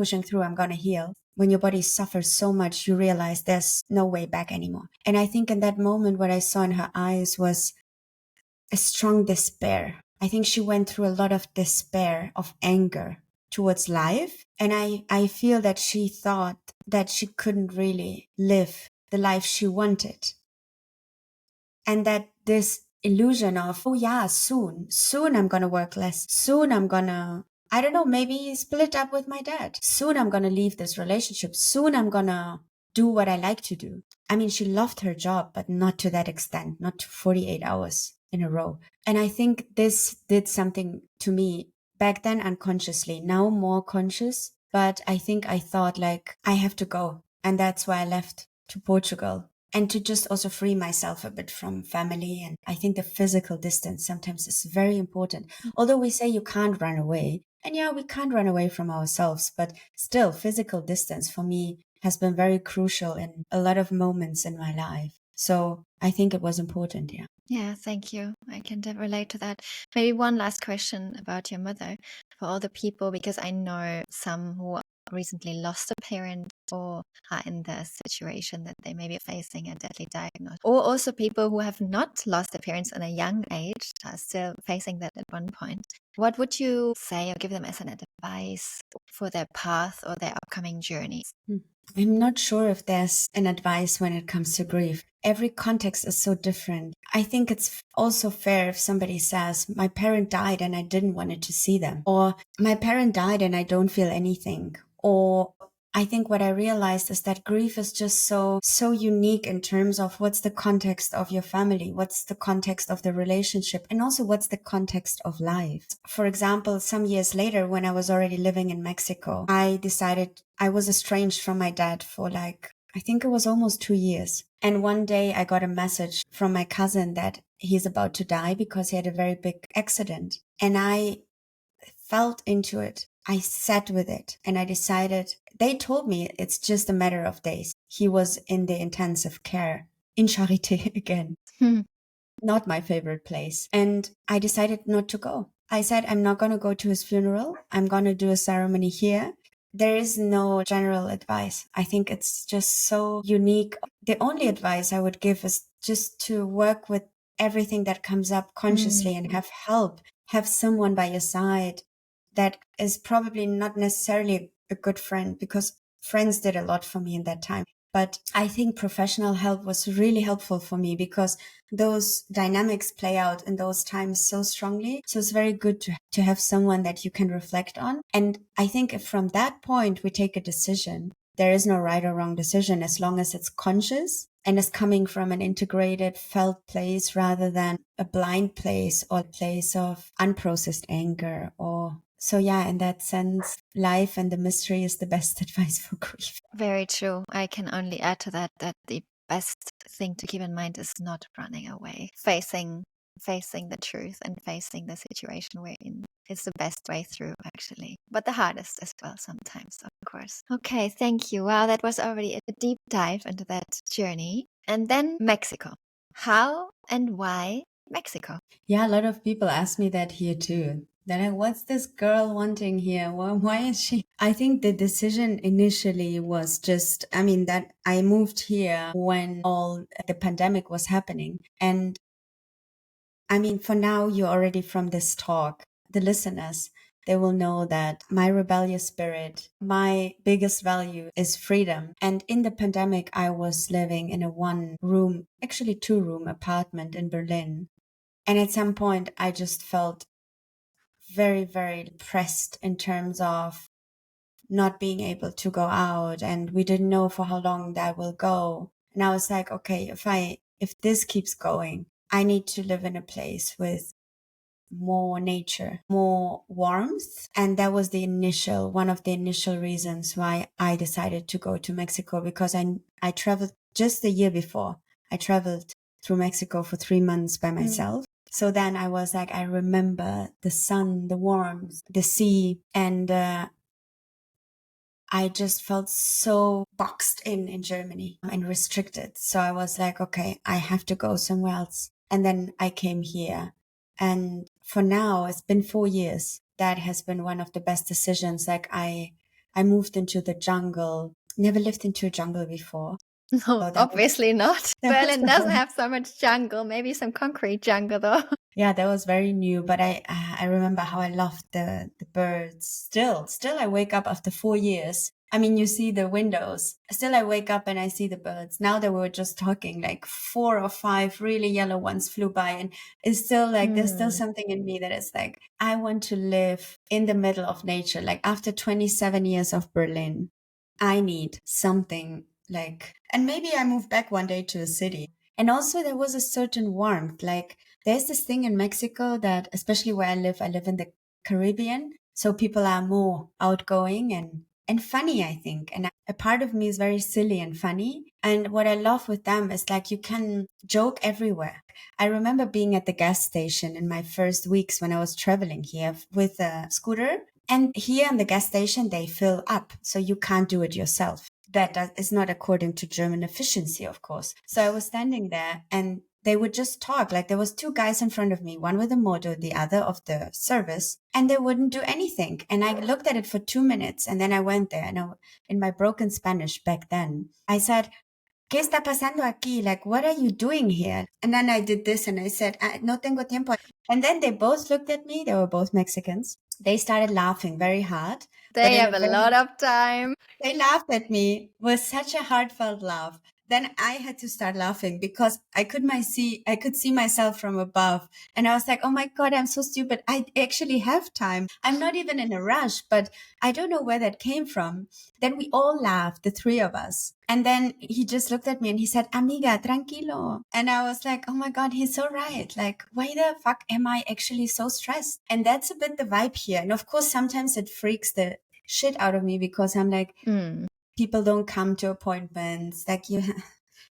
I'm going to heal. When your body suffers so much, you realize there's no way back anymore. And I think in that moment, what I saw in her eyes was a strong despair. I think she went through a lot of despair, of anger towards life. And I feel that she thought that she couldn't really live the life she wanted. And that this illusion of, oh yeah, soon I'm going to work less. Soon I'm going to, I don't know, maybe split up with my dad. Soon I'm going to leave this relationship. Soon I'm going to do what I like to do. I mean, she loved her job, but not to that extent, not to 48 hours in a row. And I think this did something to me back then unconsciously, now more conscious. But I think I thought like, I have to go. And that's why I left to Portugal. And to just also free myself a bit from family. And I think the physical distance sometimes is very important. Although we say you can't run away. And yeah, we can't run away from ourselves. But still, physical distance for me has been very crucial in a lot of moments in my life. So I think it was important, yeah. Yeah, thank you. I can relate to that. Maybe one last question about your mother for all the people, because I know some who recently lost a parent or are in the situation that they may be facing a deadly diagnosis, or also people who have not lost their parents at a young age are still facing that at one point. What would you say or give them as an advice for their path or their upcoming journeys? I'm not sure if there's an advice when it comes to grief. Every context is so different. I think it's also fair if somebody says, my parent died and I didn't want to see them. Or my parent died and I don't feel anything. Or I think what I realized is that grief is just so unique in terms of what's the context of your family, what's the context of the relationship, and also what's the context of life. For example, some years later, when I was already living in Mexico, I decided I was estranged from my dad for like I think it was almost 2 years. And one day I got a message from my cousin that he's about to die because he had a very big accident. And I felt into it. I sat with it and I decided, they told me it's just a matter of days. He was in the intensive care in Charité again. Not my favorite place. And I decided not to go. I said, I'm not going to go to his funeral. I'm going to do a ceremony here. There is no general advice. I think it's just so unique. The only advice I would give is just to work with everything that comes up consciously and have help, have someone by your side that is probably not necessarily a good friend, because friends did a lot for me in that time. But I think professional help was really helpful for me because those dynamics play out in those times so strongly. So it's very good to have someone that you can reflect on. And I think if from that point we take a decision, there is no right or wrong decision as long as it's conscious and is coming from an integrated, felt place rather than a blind place or a place of unprocessed anger or so yeah, in that sense, life and the mystery is the best advice for grief. Very true. I can only add to that the best thing to keep in mind is not running away. Facing the truth and facing the situation we're in is the best way through, actually. But the hardest as well sometimes, of course. Okay, thank you. Wow, that was already a deep dive into that journey. And then Mexico. How and why Mexico? Yeah, a lot of people ask me that here too. They're like, what's this girl wanting here? Why is she? I think the decision initially was just, that I moved here when all the pandemic was happening. And for now, you're already from this talk, the listeners, they will know that my rebellious spirit, my biggest value is freedom. And in the pandemic, I was living in a 1-room, actually 2-room apartment in Berlin. And at some point, I just felt very, very depressed in terms of not being able to go out. And we didn't know for how long that will go. And I was like, okay, if this keeps going, I need to live in a place with more nature, more warmth. And that was one of the initial reasons why I decided to go to Mexico, because I traveled just the year before. I traveled through Mexico for 3 months by myself. So then I was like, I remember the sun, the warmth, the sea, and I just felt so boxed in Germany and restricted. So I was like, okay, I have to go somewhere else. And then I came here. And for now, it's been 4 years. That has been one of the best decisions. Like I moved into the jungle, never lived into a jungle before. No, So obviously not. Berlin was doesn't have so much jungle, maybe some concrete jungle though. Yeah, that was very new, but I remember how I loved the birds. Still I wake up after 4 years. You see the windows. Still I wake up and I see the birds. Now that we were just talking, like 4 or 5 really yellow ones flew by, and it's still like there's still something in me that is like I want to live in the middle of nature. Like after 27 years of Berlin, I need something like, and maybe I move back one day to a city. And also there was a certain warmth, like there's this thing in Mexico that, especially where I live in the Caribbean. So people are more outgoing and funny, I think. And a part of me is very silly and funny. And what I love with them is like you can joke everywhere. I remember being at the gas station in my first weeks when I was traveling here with a scooter. And here in the gas station, they fill up. So you can't do it yourself. That is not according to German efficiency, of course. So I was standing there and they would just talk. Like there was 2 guys in front of me, one with a moto, the other of the service, and they wouldn't do anything. And I looked at it for 2 minutes and then I went there and in my broken Spanish back then, I said, ¿Qué está pasando aquí? Like, what are you doing here? And then I did this and I said, no tengo tiempo. And then they both looked at me. They were both Mexicans. They started laughing very hard. They have a lot of time. They laughed at me with such a heartfelt laugh. Then I had to start laughing because I could see myself from above. And I was like, oh my God, I'm so stupid. I actually have time. I'm not even in a rush, but I don't know where that came from. Then we all laughed, the 3 of us. And then he just looked at me and he said, amiga, tranquilo. And I was like, oh my God, he's so right. Like, why the fuck am I actually so stressed? And that's a bit the vibe here. And of course, sometimes it freaks the shit out of me because I'm like, People don't come to appointments. Like you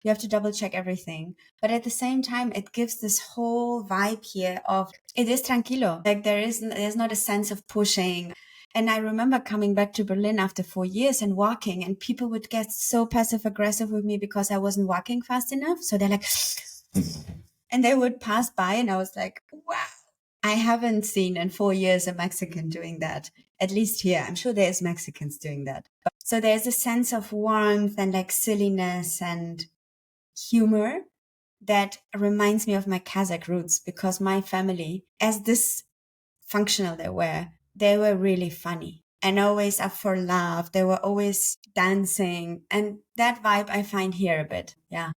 have to double check everything. But at the same time, it gives this whole vibe here of it is tranquilo. Like there's not a sense of pushing. And I remember coming back to Berlin after 4 years and walking, and people would get so passive aggressive with me because I wasn't walking fast enough. So they're like, and they would pass by, and I was like, wow. I haven't seen in 4 years a Mexican doing that. At least here. I'm sure there's Mexicans doing that. So there's a sense of warmth and like silliness and humor that reminds me of my Kazakh roots, because my family, as dysfunctional they were really funny and always up for laugh. They were always dancing, and that vibe I find here a bit. Yeah.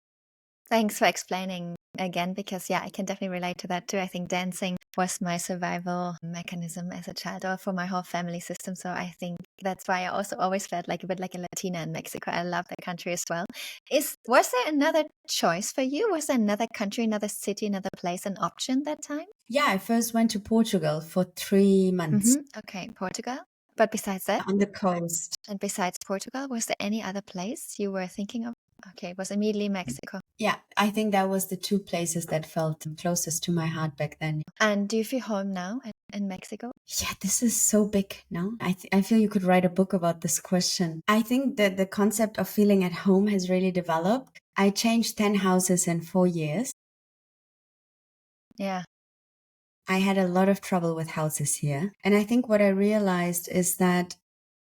Thanks for explaining again, because I can definitely relate to that too. I think dancing was my survival mechanism as a child, or for my whole family system. So I think that's why I also always felt like a bit like a Latina in Mexico. I love that country as well. Was there another choice for you? Was there another country, another city, another place an option that time? Yeah, I first went to Portugal for 3 months. Okay, Portugal. But besides that? On the coast. And besides Portugal, was there any other place you were thinking of? Okay, it was immediately Mexico. Yeah, I think that was the 2 places that felt closest to my heart back then. And do you feel home now in Mexico? Yeah, this is so big, no? I feel you could write a book about this question. I think that the concept of feeling at home has really developed. I changed 10 houses in 4 years. Yeah. I had a lot of trouble with houses here. And I think what I realized is that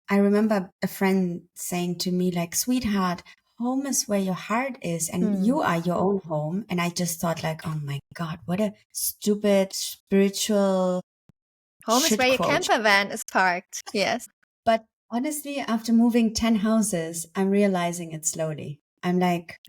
I remember a friend saying to me, like, sweetheart, home is where your heart is, and you are your own home. And I just thought, like, oh my God, what a stupid spiritual home is where your quote. camper van is parked. Yes. But honestly, after moving 10 houses, I'm realizing it slowly. I'm like,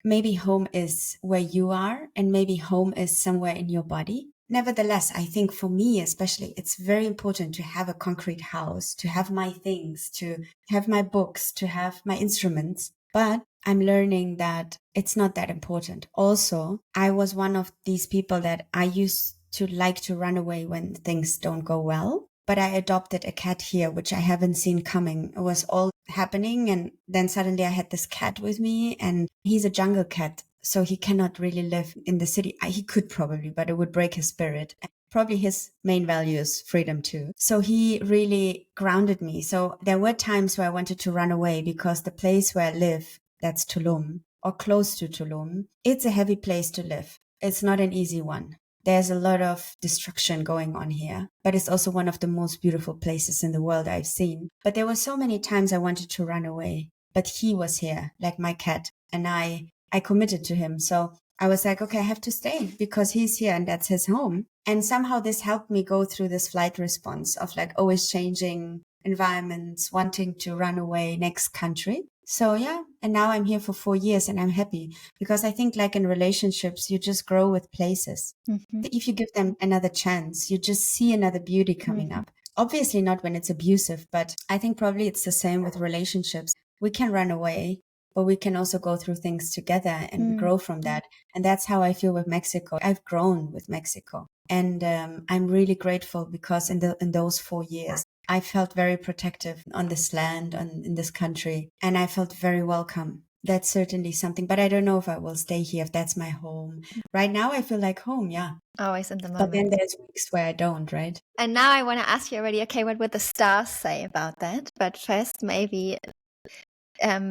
maybe home is where you are, and maybe home is somewhere in your body. Nevertheless, I think for me especially, it's very important to have a concrete house, to have my things, to have my books, to have my instruments. But I'm learning that it's not that important. Also, I was one of these people that I used to like to run away when things don't go well. But I adopted a cat here, which I haven't seen coming. It was all happening. And then suddenly I had this cat with me, and he's a jungle cat. So he cannot really live in the city. He could probably, but it would break his spirit. Probably his main value is freedom too. So he really grounded me. So there were times where I wanted to run away, because the place where I live, that's Tulum, or close to Tulum, it's a heavy place to live. It's not an easy one. There's a lot of destruction going on here, but it's also one of the most beautiful places in the world I've seen. But there were so many times I wanted to run away, but he was here, like my cat, and I committed to him. So I was like, okay, I have to stay because he's here and that's his home. And somehow this helped me go through this flight response of like always changing environments, wanting to run away next country. So yeah, and now I'm here for 4 years and I'm happy, because I think like in relationships, you just grow with places. If you give them another chance, you just see another beauty coming up. Obviously not when it's abusive, but I think probably it's the same with relationships. We can run away, but we can also go through things together and grow from that. And that's how I feel with Mexico. I've grown with Mexico. And I'm really grateful, because in those 4 years, I felt very protective on this land, in this country, and I felt very welcome. That's certainly something, but I don't know if I will stay here, if that's my home. Right now, I feel like home, yeah. Always in the moment. But then there's weeks where I don't, right? And now I want to ask you already, okay, what would the stars say about that? But first, maybe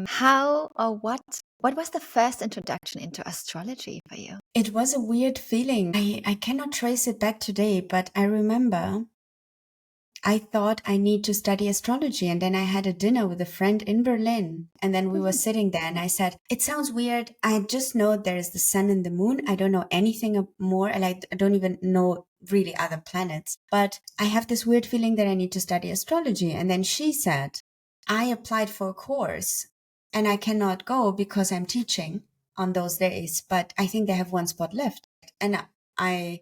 how or what was the first introduction into astrology for you? It was a weird feeling. I cannot trace it back today, but I remember I thought I need to study astrology. And then I had a dinner with a friend in Berlin. And then we were sitting there and I said, it sounds weird. I just know there is the sun and the moon. I don't know anything more. I don't even know really other planets. But I have this weird feeling that I need to study astrology. And then she said, I applied for a course and I cannot go because I'm teaching on those days. But I think they have one spot left. And I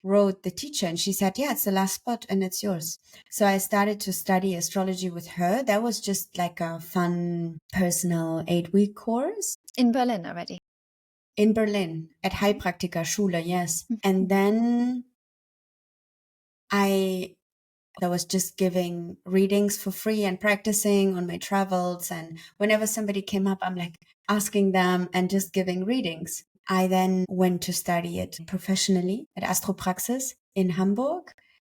wrote the teacher and she said, yeah, it's the last spot and it's yours. So I started to study astrology with her. That was just like a fun personal 8-week course. In Berlin already? In Berlin at Heilpraktiker Schule, yes. And then I I was just giving readings for free and practicing on my travels. And whenever somebody came up, I'm like asking them and just giving readings. I then went to study it professionally at Astropraxis in Hamburg.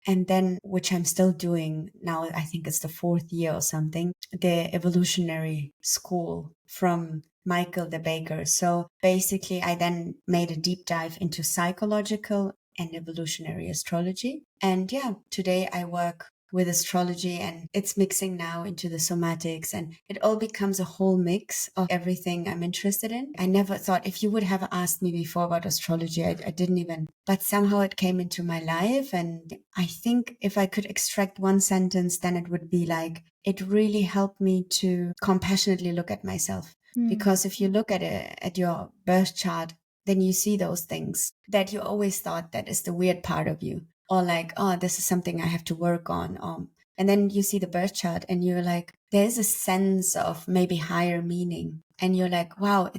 And then, which I'm still doing now, I think it's the 4th year or something, the evolutionary school from Michael the Baker. So basically, I then made a deep dive into psychological and evolutionary astrology. And yeah, today I work with astrology, and it's mixing now into the somatics, and it all becomes a whole mix of everything I'm interested in. I never thought, if you would have asked me before about astrology, I didn't even, but somehow it came into my life. And I think if I could extract one sentence, then it would be like, it really helped me to compassionately look at myself. Because if you look at your birth chart, then you see those things that you always thought that is the weird part of you, or like, oh, this is something I have to work on. And then you see the birth chart and you're like, there's a sense of maybe higher meaning. And you're like, wow,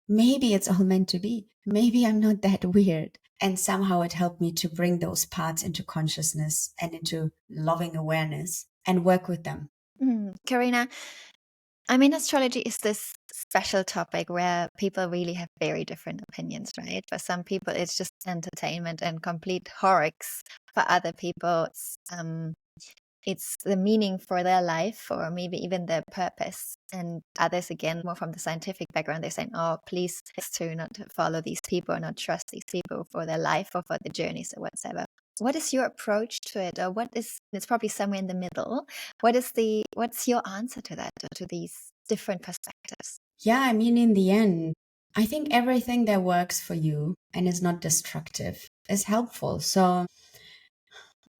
maybe it's all meant to be. Maybe I'm not that weird. And somehow it helped me to bring those parts into consciousness and into loving awareness and work with them. Karina, I mean, astrology is this special topic where people really have very different opinions, right? For some people, it's just entertainment and complete horrocks. For other people, it's the meaning for their life, or maybe even their purpose. And others, again, more from the scientific background, they're saying, oh, please, to not follow these people or not trust these people for their life or for the journeys or whatsoever. What is your approach to it? Or it's probably somewhere in the middle. What's your answer to that, to these different perspectives? Yeah, I mean, in the end, I think everything that works for you and is not destructive is helpful. So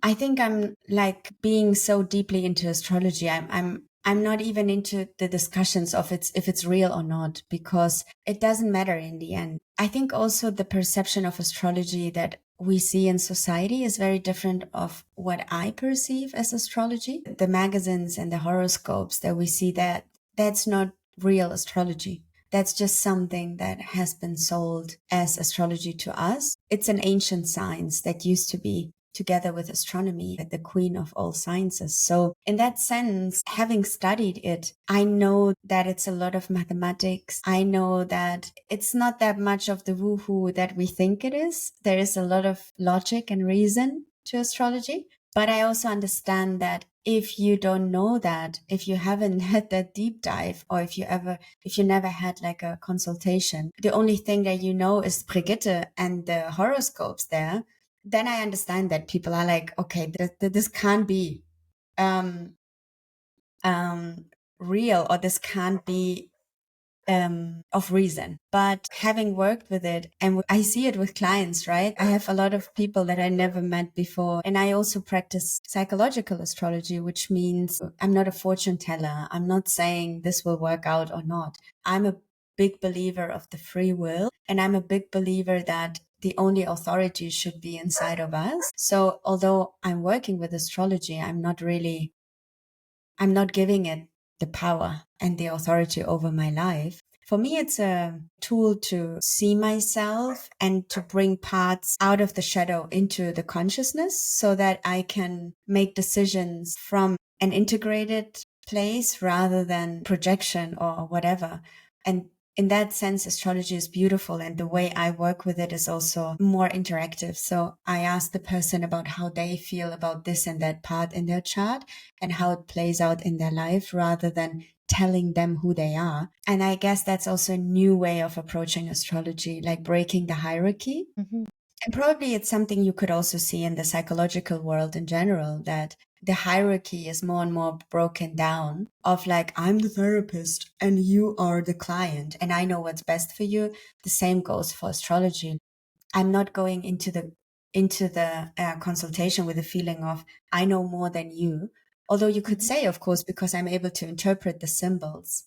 I think I'm like being so deeply into astrology. I'm not even into the discussions of if it's real or not, because it doesn't matter in the end. I think also the perception of astrology that we see in society is very different of what I perceive as astrology. The magazines and the horoscopes that we see, that's not real astrology. That's just something that has been sold as astrology to us. It's an ancient science that used to be, together with astronomy, the queen of all sciences. So in that sense, having studied it, I know that it's a lot of mathematics. I know that it's not that much of the woo-hoo that we think it is. There is a lot of logic and reason to astrology. But I also understand that if you don't know that, if you haven't had that deep dive, or if you never had like a consultation, the only thing that you know is Brigitte and the horoscopes there, then I understand that people are like, okay, this can't be real, or this can't be of reason. But having worked with it, and I see it with clients, right? I have a lot of people that I never met before. And I also practice psychological astrology, which means I'm not a fortune teller. I'm not saying this will work out or not. I'm a big believer of the free will. And I'm a big believer that the only authority should be inside of us. So although I'm working with astrology, I'm not giving it the power and the authority over my life. For me, it's a tool to see myself and to bring parts out of the shadow into the consciousness so that I can make decisions from an integrated place rather than projection or whatever. And in that sense, astrology is beautiful. And the way I work with it is also more interactive. So I ask the person about how they feel about this and that part in their chart and how it plays out in their life rather than telling them who they are. And I guess that's also a new way of approaching astrology, like breaking the hierarchy. Mm-hmm. And probably it's something you could also see in the psychological world in general, that the hierarchy is more and more broken down of like, I'm the therapist and you are the client and I know what's best for you. The same goes for astrology. I'm not going into the consultation with a feeling of I know more than you. Although you could say, of course, because I'm able to interpret the symbols,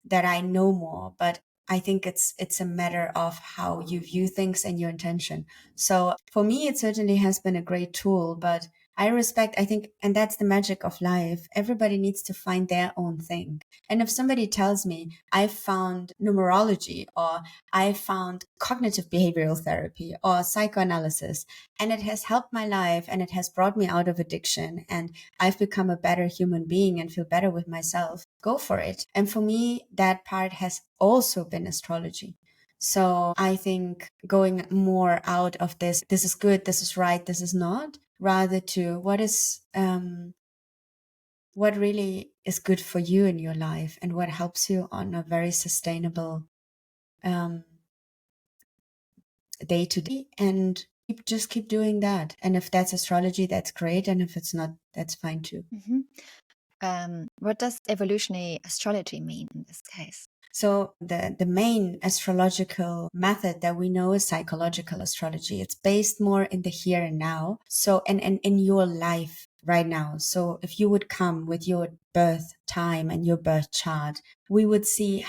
that I know more, but I think it's a matter of how you view things and your intention. So for me, it certainly has been a great tool, but I respect, I think, and that's the magic of life. Everybody needs to find their own thing. And if somebody tells me I found numerology or I found cognitive behavioral therapy or psychoanalysis, and it has helped my life and it has brought me out of addiction and I've become a better human being and feel better with myself, go for it. And for me, that part has also been astrology. So I think going more out of this is good, this is right, this is not, rather to what really is good for you in your life and what helps you on a very sustainable day to day, and just keep doing that. And if that's astrology, that's great. And if it's not, that's fine too. What does evolutionary astrology mean in this case? So the main astrological method that we know is psychological astrology. It's based more in the here and now. So, and in your life right now. So if you would come with your birth time and your birth chart, we would see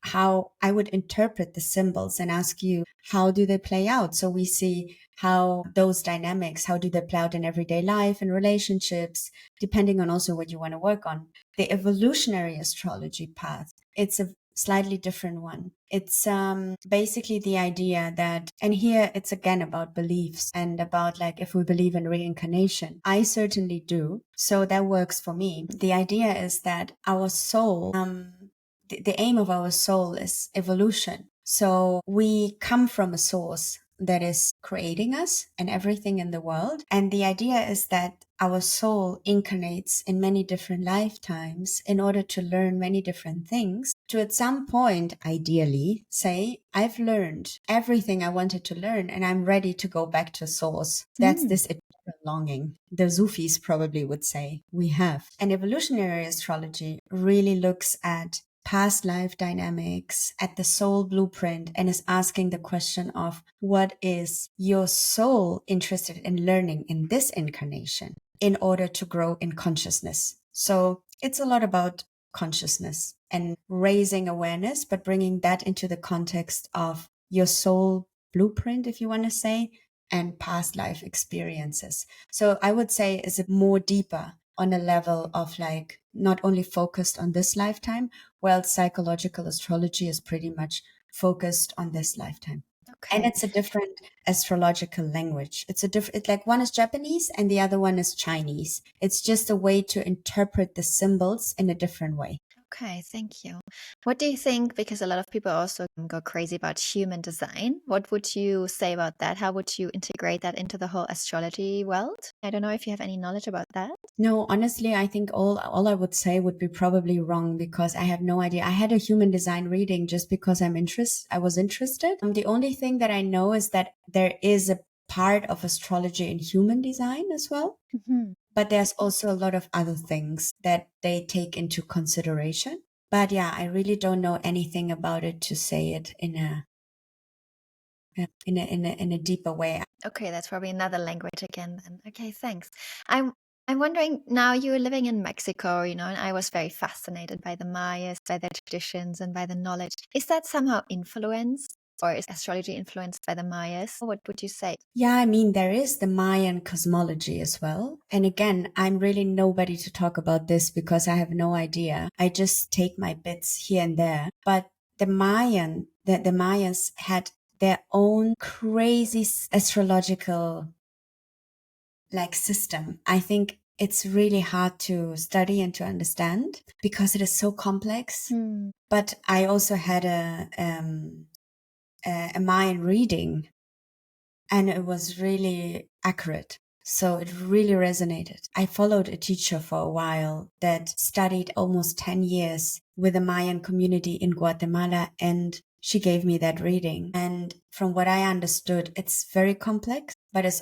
how I would interpret the symbols and ask you, how do they play out? So we see how those dynamics, how do they play out in everyday life and relationships, depending on also what you want to work on. The evolutionary astrology path, it's a slightly different one. It's basically the idea that, and here it's again about beliefs and about like if we believe in reincarnation. I certainly do. So that works for me. The idea is that our soul, the aim of our soul is evolution. So we come from a source that is creating us and everything in the world. And the idea is that our soul incarnates in many different lifetimes in order to learn many different things, to at some point, ideally, say, I've learned everything I wanted to learn and I'm ready to go back to source. That's this eternal longing. The Sufis probably would say we have. And evolutionary astrology really looks at past life dynamics, at the soul blueprint, and is asking the question of what is your soul interested in learning in this incarnation in order to grow in consciousness. So it's a lot about consciousness and raising awareness, but bringing that into the context of your soul blueprint, if you want to say, and past life experiences. So I would say is it more deeper on a level of like not only focused on this lifetime, while psychological astrology is pretty much focused on this lifetime. Okay. And it's a different astrological language. It's like one is Japanese and the other one is Chinese. It's just a way to interpret the symbols in a different way. Okay, thank you. What do you think? Because a lot of people also go crazy about human design. What would you say about that? How would you integrate that into the whole astrology world? I don't know if you have any knowledge about that. No, honestly, I think all I would say would be probably wrong because I have no idea. I had a human design reading just because I was interested. The only thing that I know is that there is a part of astrology in human design as well. But there's also a lot of other things that they take into consideration. But yeah, I really don't know anything about it to say it in a deeper way. Okay, that's probably another language again then. Okay, thanks. I'm wondering, now you're living in Mexico, and I was very fascinated by the Mayas, by their traditions and by the knowledge. Is that somehow influenced, or is astrology influenced by the Mayas? What would you say? Yeah, I mean, there is the Mayan cosmology as well. And again, I'm really nobody to talk about this because I have no idea. I just take my bits here and there. But the Mayas had their own crazy astrological like system. I think it's really hard to study and to understand because it is so complex. But I also had a Mayan reading and it was really accurate. So it really resonated. I followed a teacher for a while that studied almost 10 years with the Mayan community in Guatemala, and she gave me that reading. And from what I understood, it's very complex, but it's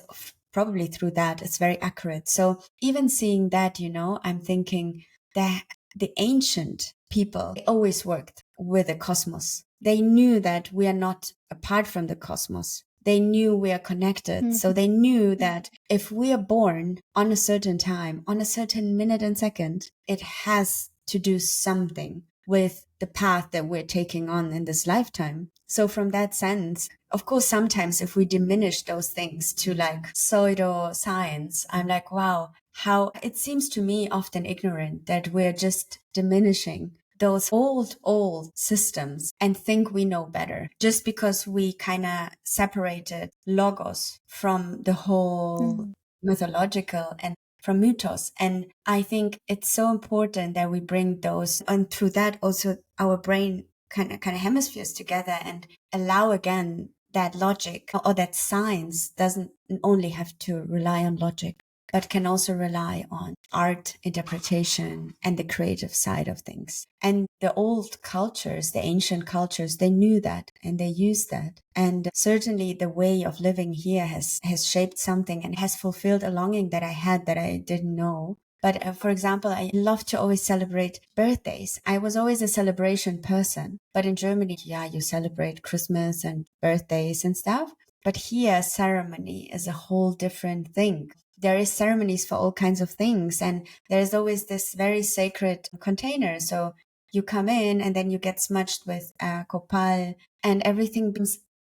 probably through that, it's very accurate. So even seeing that, I'm thinking that the ancient people always worked with the cosmos. They knew that we are not apart from the cosmos. They knew we are connected. So they knew that if we are born on a certain time, on a certain minute and second, it has to do something with the path that we're taking on in this lifetime. So from that sense, of course, sometimes if we diminish those things to like pseudo science, I'm like, wow, how it seems to me often ignorant that we're just diminishing those old systems and think we know better just because we kind of separated logos from the whole mythological and from mythos. And I think it's so important that we bring those, and through that also our brain kind of hemispheres together and allow again that logic or that science doesn't only have to rely on logic, but can also rely on art interpretation and the creative side of things. And the old cultures, the ancient cultures, they knew that and they used that. And certainly the way of living here has shaped something and has fulfilled a longing that I had that I didn't know. But for example, I love to always celebrate birthdays. I was always a celebration person. But in Germany, yeah, you celebrate Christmas and birthdays and stuff. But here, ceremony is a whole different thing. There is ceremonies for all kinds of things. And there's always this very sacred container. So you come in and then you get smudged with copal, and everything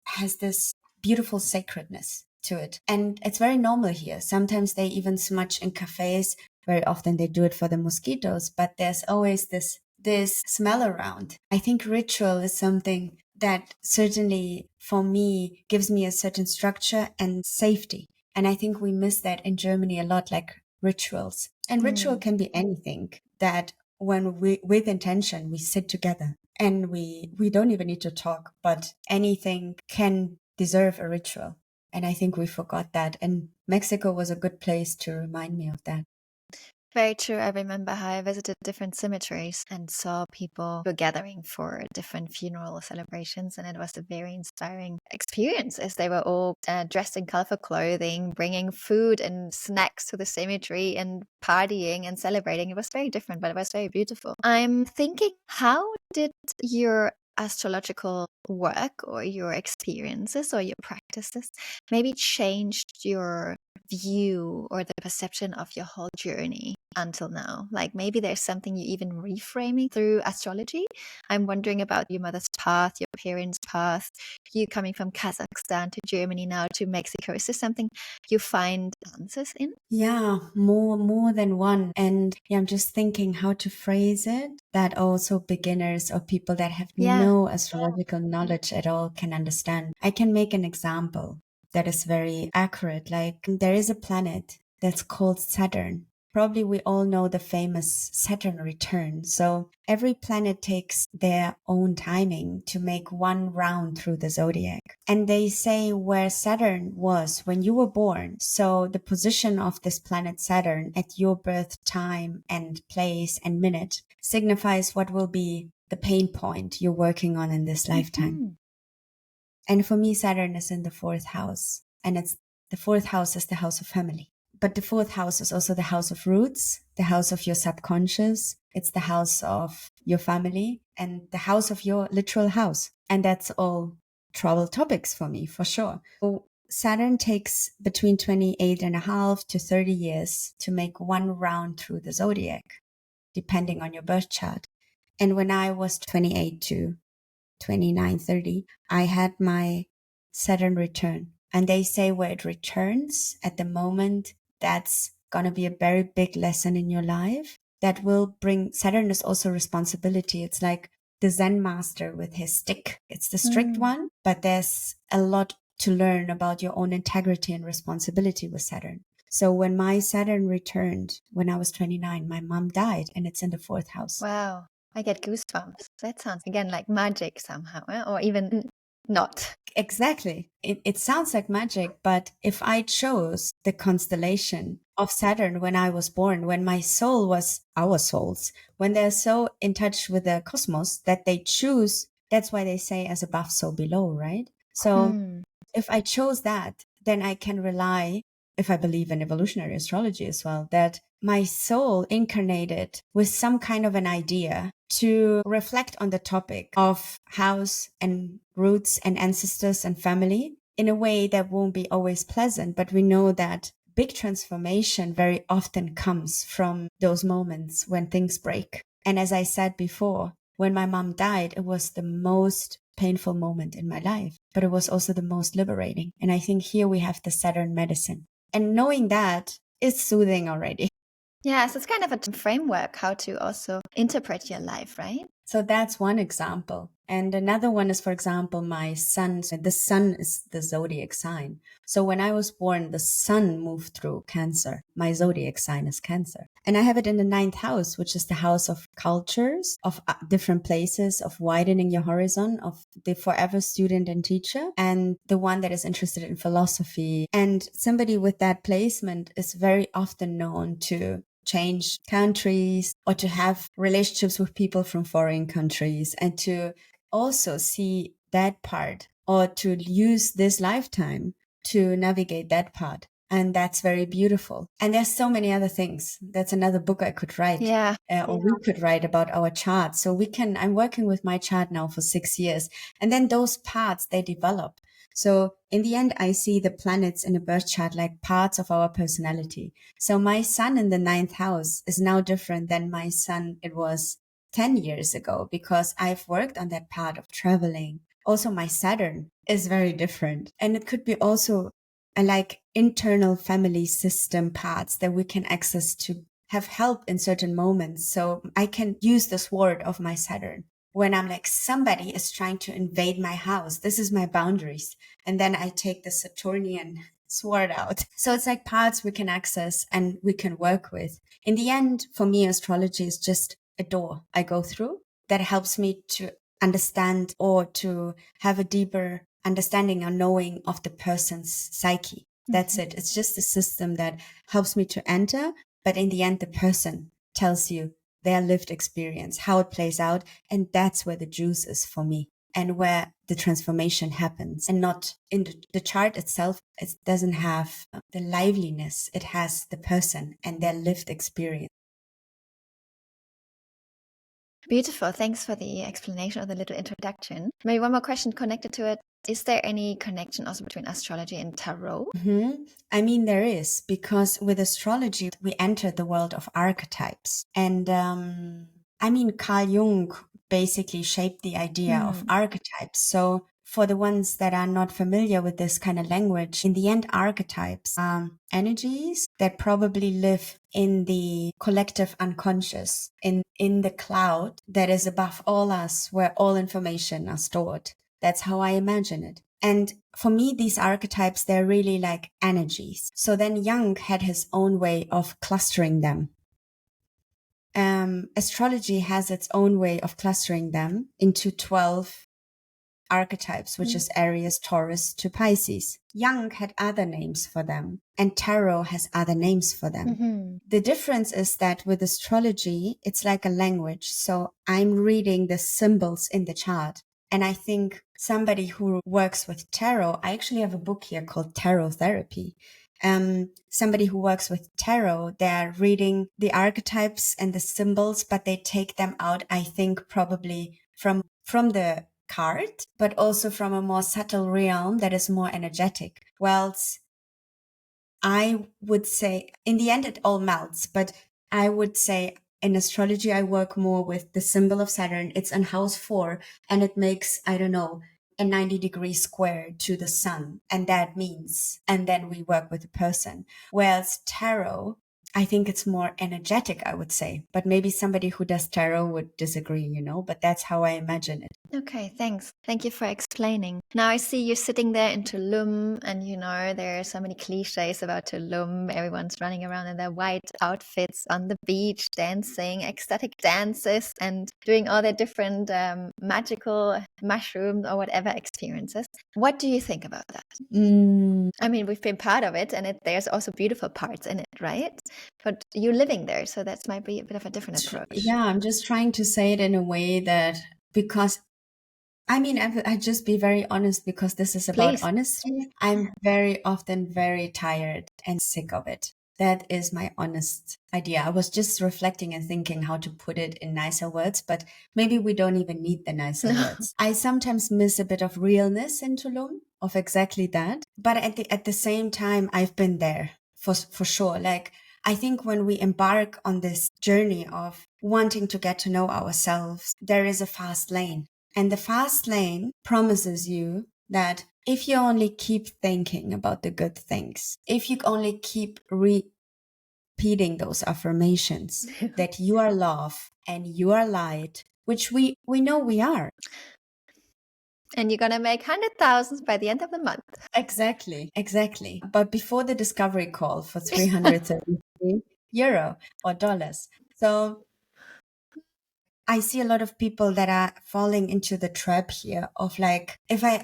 has this beautiful sacredness to it. And it's very normal here. Sometimes they even smudge in cafes. Very often they do it for the mosquitoes, but there's always this smell around. I think ritual is something that certainly for me gives me a certain structure and safety. And I think we miss that in Germany a lot, like rituals. And ritual can be anything that when we, with intention, we sit together and we don't even need to talk, but anything can deserve a ritual. And I think we forgot that. And Mexico was a good place to remind me of that. Very true. I remember how I visited different cemeteries and saw people gathering for different funeral celebrations, and it was a very inspiring experience as they were all dressed in colorful clothing, bringing food and snacks to the cemetery and partying and celebrating. It was very different, but it was very beautiful. I'm thinking, how did your astrological work or your experiences or your practices maybe changed your view or the perception of your whole journey until now? Like maybe there's something you even reframing through astrology. I'm wondering about your mother's path, your parents' path, you coming from Kazakhstan to Germany now to Mexico. Is this something you find answers in? Yeah, more than one. And yeah, I'm just thinking how to phrase it that also beginners or people that have no astrological knowledge at all can understand. I can make an example that is very accurate. Like there is a planet that's called Saturn. Probably we all know the famous Saturn return. So every planet takes their own timing to make one round through the zodiac. And they say where Saturn was when you were born. So the position of this planet Saturn at your birth time and place and minute signifies what will be the pain point you're working on in this lifetime. And for me, Saturn is in the 4th house. And the 4th house is the house of family. But the 4th house is also the house of roots, the house of your subconscious. It's the house of your family and the house of your literal house. And that's all trouble topics for me, for sure. So Saturn takes between 28 and a half to 30 years to make one round through the zodiac, depending on your birth chart. And when I was 28 to 29, 30, I had my Saturn return. And they say where it returns at the moment, that's going to be a very big lesson in your life that will bring. Saturn is also responsibility. It's like the Zen master with his stick. It's the strict one, but there's a lot to learn about your own integrity and responsibility with Saturn. So when my Saturn returned, when I was 29, my mom died, and it's in the 4th house. Wow. I get goosebumps. That sounds again like magic somehow, or even not. Exactly. It sounds like magic, but if I chose the constellation of Saturn when I was born, when my soul was our souls, when they're so in touch with the cosmos that they choose, that's why they say as above, so below, right? So if I chose that, then I can rely, if I believe in evolutionary astrology as well, that my soul incarnated with some kind of an idea to reflect on the topic of house and roots and ancestors and family in a way that won't be always pleasant. But we know that big transformation very often comes from those moments when things break. And as I said before, when my mom died, it was the most painful moment in my life, but it was also the most liberating. And I think here we have the Saturn medicine. And knowing that is soothing already. Yeah, so it's kind of a framework how to also interpret your life, right? So that's one example. And another one is, for example, my sun. The sun is the zodiac sign. So when I was born, the sun moved through Cancer. My zodiac sign is Cancer. And I have it in the 9th house, which is the house of cultures, of different places, of widening your horizon, of the forever student and teacher, and the one that is interested in philosophy. And somebody with that placement is very often known to change countries or to have relationships with people from foreign countries, and to also see that part, or to use this lifetime to navigate that part. And that's very beautiful. And there's so many other things. That's another book I could write. Or we could write about our chart. So I'm working with my chart now for 6 years. And then those parts, they develop. So in the end, I see the planets in a birth chart like parts of our personality. So my sun in the 9th house is now different than my sun it was 10 years ago, because I've worked on that part of traveling. Also, my Saturn is very different. And it could be also like internal family system parts that we can access to have help in certain moments. So I can use the sword of my Saturn when I'm like, somebody is trying to invade my house. This is my boundaries. And then I take the Saturnian sword out. So it's like parts we can access and we can work with. In the end, for me, astrology is just a door I go through that helps me to understand, or to have a deeper understanding or knowing of the person's psyche. That's it. It's just a system that helps me to enter. But in the end, the person tells you their lived experience, how it plays out. And that's where the juice is for me, and where the transformation happens, and not in the chart itself. It doesn't have the liveliness. It has the person and their lived experience. Beautiful. Thanks for the explanation or the little introduction. Maybe one more question connected to it. Is there any connection also between astrology and tarot? I mean, there is, because with astrology, we enter the world of archetypes. And I mean, Carl Jung basically shaped the idea of archetypes. So for the ones that are not familiar with this kind of language, in the end, archetypes are energies that probably live in the collective unconscious, in the cloud that is above all us, where all information are stored. That's how I imagine it. And for me, these archetypes, they're really like energies. So then Jung had his own way of clustering them. Astrology has its own way of clustering them into 12 archetypes, which is Aries, Taurus to Pisces. Jung had other names for them, and tarot has other names for them. The difference is that with astrology, it's like a language. So I'm reading the symbols in the chart. And I think somebody who works with tarot, I actually have a book here called Tarot Therapy. Somebody who works with tarot, they're reading the archetypes and the symbols, but they take them out, I think, probably from the card, but also from a more subtle realm that is more energetic. Whilst I would say in the end, it all melts, but I would say in astrology, I work more with the symbol of Saturn. It's on house 4, and it makes, I don't know, a 90-degree square to the sun. And that means, and then we work with the person. Whereas tarot, I think it's more energetic, I would say. But maybe somebody who does tarot would disagree, but that's how I imagine it. Okay, thanks. Thank you for explaining. Now I see you sitting there in Tulum, and there are so many cliches about Tulum. Everyone's running around in their white outfits on the beach, dancing, ecstatic dances, and doing all their different magical mushrooms or whatever experiences. What do you think about that? I mean, we've been part of it, and there's also beautiful parts in it, right? But you're living there, so that might be a bit of a different approach. Yeah, I'm just trying to say it in a way that, because I mean, I just be very honest, because this is about honesty. I'm very often very tired and sick of it. That is my honest idea. I was just reflecting and thinking how to put it in nicer words, but maybe we don't even need the nicer words. I sometimes miss a bit of realness in Tulum, of exactly that. But at the same time, I've been there for sure. Like, I think when we embark on this journey of wanting to get to know ourselves, there is a fast lane. And the fast lane promises you that if you only keep thinking about the good things, if you only keep repeating those affirmations that you are love and you are light, which we know we are. And you're going to make 100,000 by the end of the month. Exactly. But before the discovery call for 333 euro or dollars. So I see a lot of people that are falling into the trap here of like, if I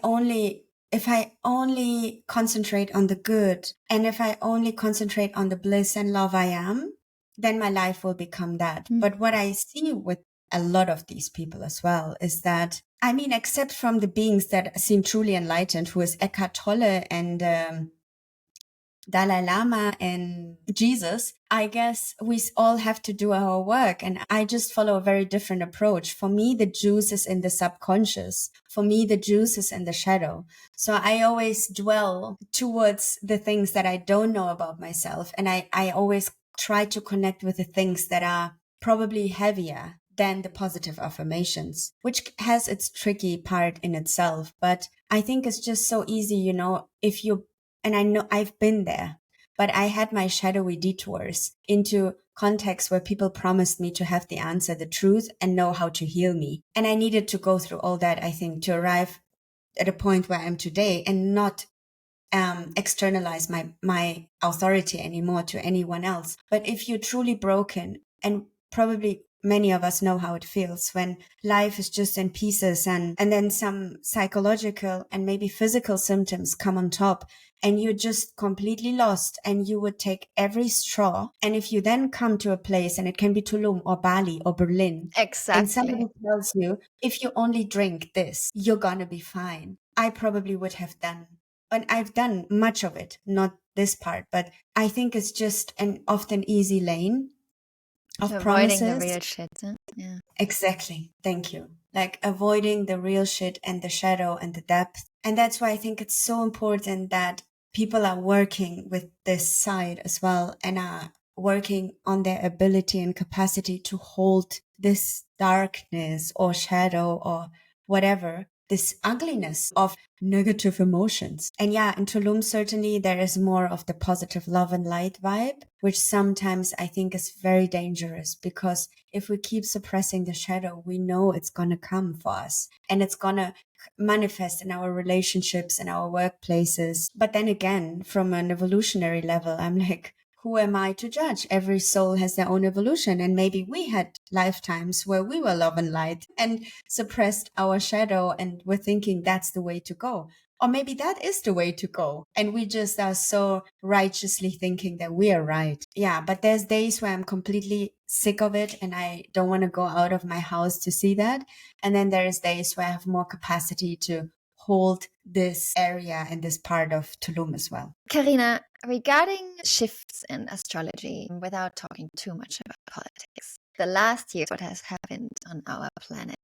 only concentrate on the good, and if I only concentrate on the bliss and love I am, then my life will become that. But what I see with a lot of these people as well is that, I mean, except from the beings that seem truly enlightened, who is Eckhart Tolle and Dalai Lama and Jesus, I guess we all have to do our work. And I just follow a very different approach. For me, the juice is in the subconscious. For me, the juice is in the shadow. So I always dwell towards the things that I don't know about myself. And I always try to connect with the things that are probably heavier than the positive affirmations, which has its tricky part in itself. But I think it's just so easy, you know, and I know I've been there, but I had my shadowy detours into contexts where people promised me to have the answer, the truth, and know how to heal me. And I needed to go through all that, I think, to arrive at a point where I am today and not externalize my authority anymore to anyone else. But if you're truly broken, and probably many of us know how it feels when life is just in pieces and then some psychological and maybe physical symptoms come on top and you're just completely lost and you would take every straw. And if you then come to a place, and it can be Tulum or Bali or Berlin, Exactly. and somebody tells you, if you only drink this, you're going to be fine. I probably would have done, and I've done much of it, not this part, but I think it's just an often easy lane of Avoiding promises. the real shit. Huh? Yeah. Exactly. Thank you. Like avoiding the real shit and the shadow and the depth. And that's why I think it's so important that people are working with this side as well and are working on their ability and capacity to hold this darkness or shadow or whatever, this ugliness of negative emotions. And yeah, in Tulum, certainly there is more of the positive love and light vibe, which sometimes I think is very dangerous, because if we keep suppressing the shadow, we know it's going to come for us and it's going to manifest in our relationships and our workplaces. But then again, from an evolutionary level, I'm like, who am I to judge? Every soul has their own evolution. And maybe we had lifetimes where we were love and light and suppressed our shadow and were thinking that's the way to go. Or maybe that is the way to go. And we just are so righteously thinking that we are right. Yeah, but there's days where I'm completely sick of it and I don't want to go out of my house to see that. And then there's days where I have more capacity to hold this area and this part of Tulum as well. Karina, regarding shifts in astrology, without talking too much about politics, the last year, what has happened on our planet?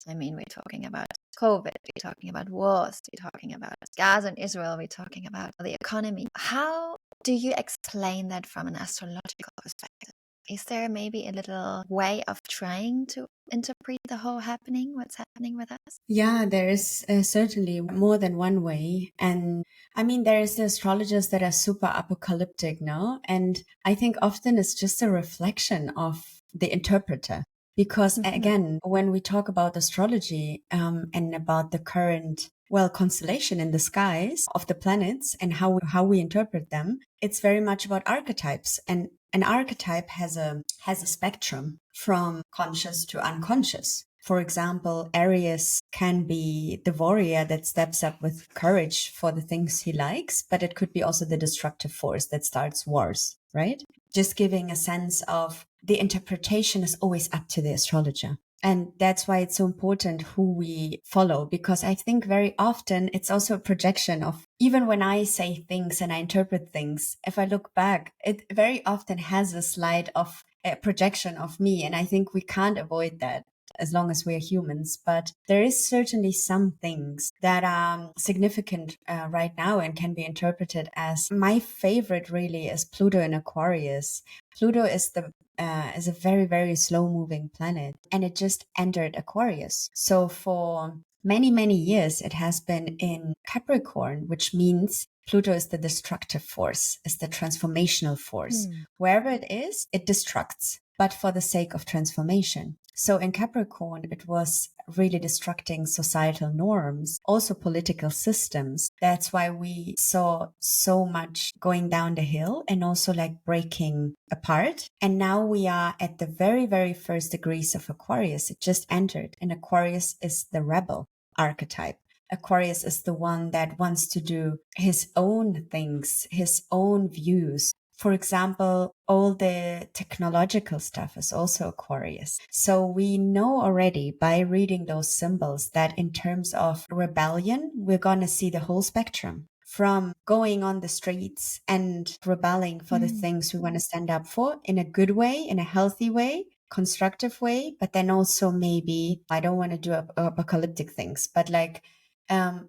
I mean, we're talking about COVID, we're talking about wars, we're talking about Gaza and Israel, we're talking about the economy. How do you explain that from an astrological perspective? Is there maybe a little way of trying to interpret the whole happening, what's happening with us? Yeah, there is certainly more than one way. And I mean, there is the astrologers that are super apocalyptic, no? And I think often it's just a reflection of the interpreter. Because again, when we talk about astrology and about the current, constellation in the skies of the planets and how we interpret them, it's very much about archetypes. And an archetype has a spectrum from conscious to unconscious. For example, Aries can be the warrior that steps up with courage for the things he likes, but it could be also the destructive force that starts wars, right? Just giving a sense of the interpretation is always up to the astrologer. And that's why it's so important who we follow, because I think very often it's also a projection of, even when I say things and I interpret things, if I look back, it very often has a slide of a projection of me. And I think we can't avoid that. as long as we're humans. But there is certainly some things that are significant right now and can be interpreted as, my favorite really is Pluto in Aquarius. Pluto is is a very, very slow moving planet, and it just entered Aquarius. So for many, many years, it has been in Capricorn, which means Pluto is the destructive force, is the transformational force. Wherever it is, it destructs, but for the sake of transformation. So in Capricorn, it was really destructing societal norms, also political systems. That's why we saw so much going down the hill and also like breaking apart. And now we are at the very, very first degrees of Aquarius. It just entered, and Aquarius is the rebel archetype. Aquarius is the one that wants to do his own things, his own views. For example, all the technological stuff is also Aquarius. So we know already by reading those symbols that in terms of rebellion, we're going to see the whole spectrum, from going on the streets and rebelling for the things we want to stand up for in a good way, in a healthy way, constructive way, but then also maybe, I don't want to do apocalyptic things, but like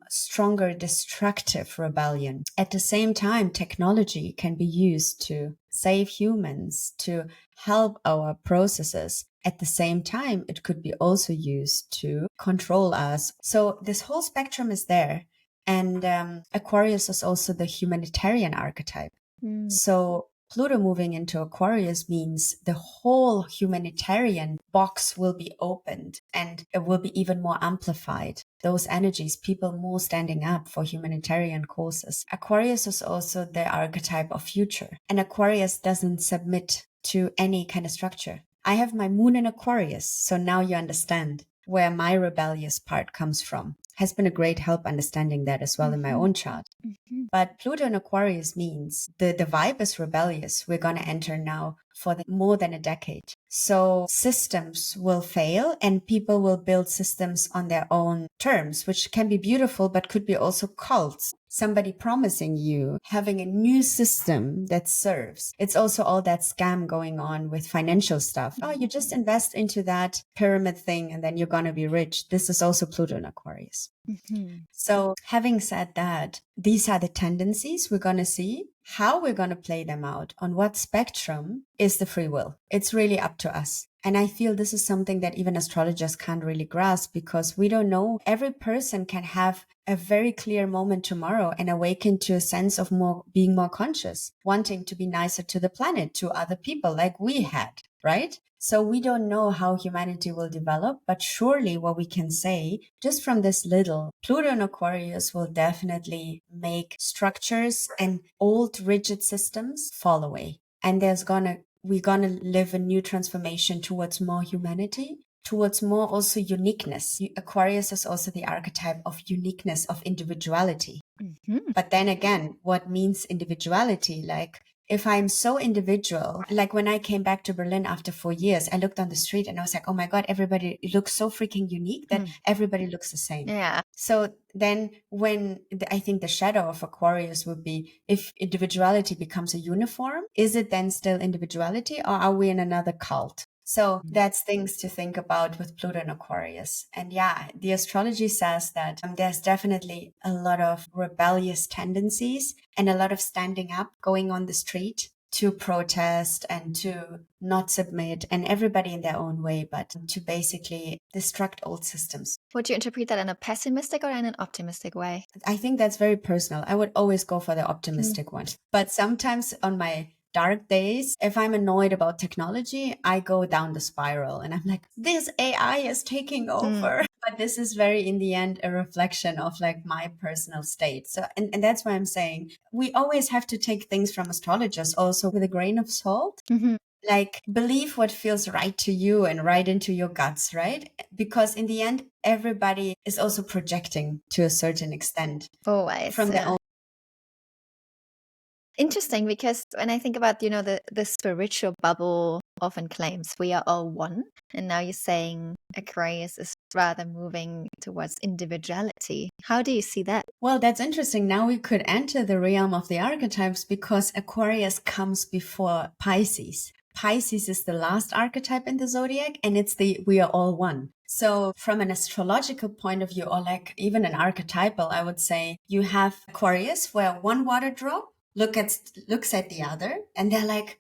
stronger destructive rebellion. At the same time, technology can be used to save humans, to help our processes. At the same time, it could be also used to control us. So this whole spectrum is there. And Aquarius is also the humanitarian archetype. So Pluto moving into Aquarius means the whole humanitarian box will be opened, and it will be even more amplified. Those energies, people more standing up for humanitarian causes. Aquarius is also the archetype of future, and Aquarius doesn't submit to any kind of structure. I have my moon in Aquarius, so now you understand where my rebellious part comes from. Has been a great help understanding that as well in my own chart. But Pluto in Aquarius means the vibe is rebellious. We're going to enter now for more than a decade. So systems will fail and people will build systems on their own terms, which can be beautiful, but could be also cults. Somebody promising you having a new system that serves. It's also all that scam going on with financial stuff. Oh, you just invest into that pyramid thing and then you're going to be rich. This is also Pluto in Aquarius. So having said that, these are the tendencies we're going to see. How we're going to play them out, on what spectrum, is the free will. It's really up to us. And I feel this is something that even astrologers can't really grasp, because we don't know. Every person can have a very clear moment tomorrow and awaken to a sense of being more conscious, wanting to be nicer to the planet, to other people, like we had, right? So we don't know how humanity will develop, but surely what we can say, just from this little, Pluto in Aquarius will definitely make structures and old rigid systems fall away. And we're gonna live a new transformation towards more humanity, towards more also uniqueness. Aquarius is also the archetype of uniqueness, of individuality. But then again, what means individuality? Like, if I'm so individual, like when I came back to Berlin after 4 years, I looked on the street and I was like, oh my God, everybody looks so freaking unique that everybody looks the same. Yeah. So then I think the shadow of Aquarius would be, if individuality becomes a uniform, is it then still individuality, or are we in another cult? So that's things to think about with Pluto and Aquarius. And yeah, the astrology says that there's definitely a lot of rebellious tendencies and a lot of standing up, going on the street to protest and to not submit, and everybody in their own way, but to basically destruct old systems. Would you interpret that in a pessimistic or in an optimistic way? I think that's very personal. I would always go for the optimistic one. But sometimes on my dark days, if I'm annoyed about technology, I go down the spiral and I'm like, this AI is taking over. But this is very, in the end, a reflection of like my personal state. So, and that's why I'm saying we always have to take things from astrologers also with a grain of salt. Like, believe what feels right to you and right into your guts, right? Because in the end, everybody is also projecting to a certain extent. Always. From their own. Interesting, because when I think about, the spiritual bubble often claims we are all one. And now you're saying Aquarius is rather moving towards individuality. How do you see that? Well, that's interesting. Now we could enter the realm of the archetypes, because Aquarius comes before Pisces. Pisces is the last archetype in the zodiac, and it's we are all one. So from an astrological point of view, or like even an archetypal, I would say you have Aquarius where one water drop looks at the other and they're like,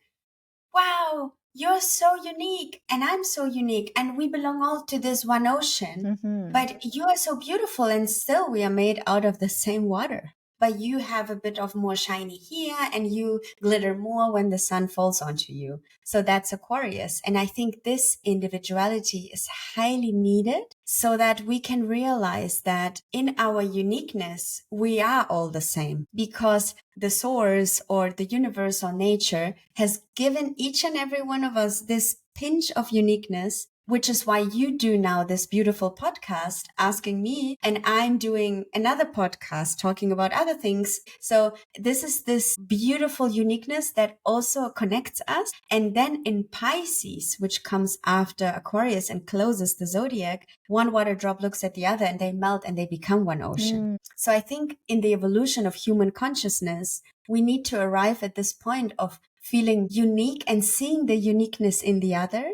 wow, you're so unique and I'm so unique and we belong all to this one ocean. But you are so beautiful and still we are made out of the same water. But you have a bit of more shiny here and you glitter more when the sun falls onto you. So that's Aquarius. And I think this individuality is highly needed so that we can realize that in our uniqueness, we are all the same because the source or the universe or nature has given each and every one of us this pinch of uniqueness, which is why you do now this beautiful podcast asking me, and I'm doing another podcast talking about other things. So this is this beautiful uniqueness that also connects us. And then in Pisces, which comes after Aquarius and closes the zodiac, one water drop looks at the other and they melt and they become one ocean. So I think in the evolution of human consciousness, we need to arrive at this point of feeling unique and seeing the uniqueness in the other,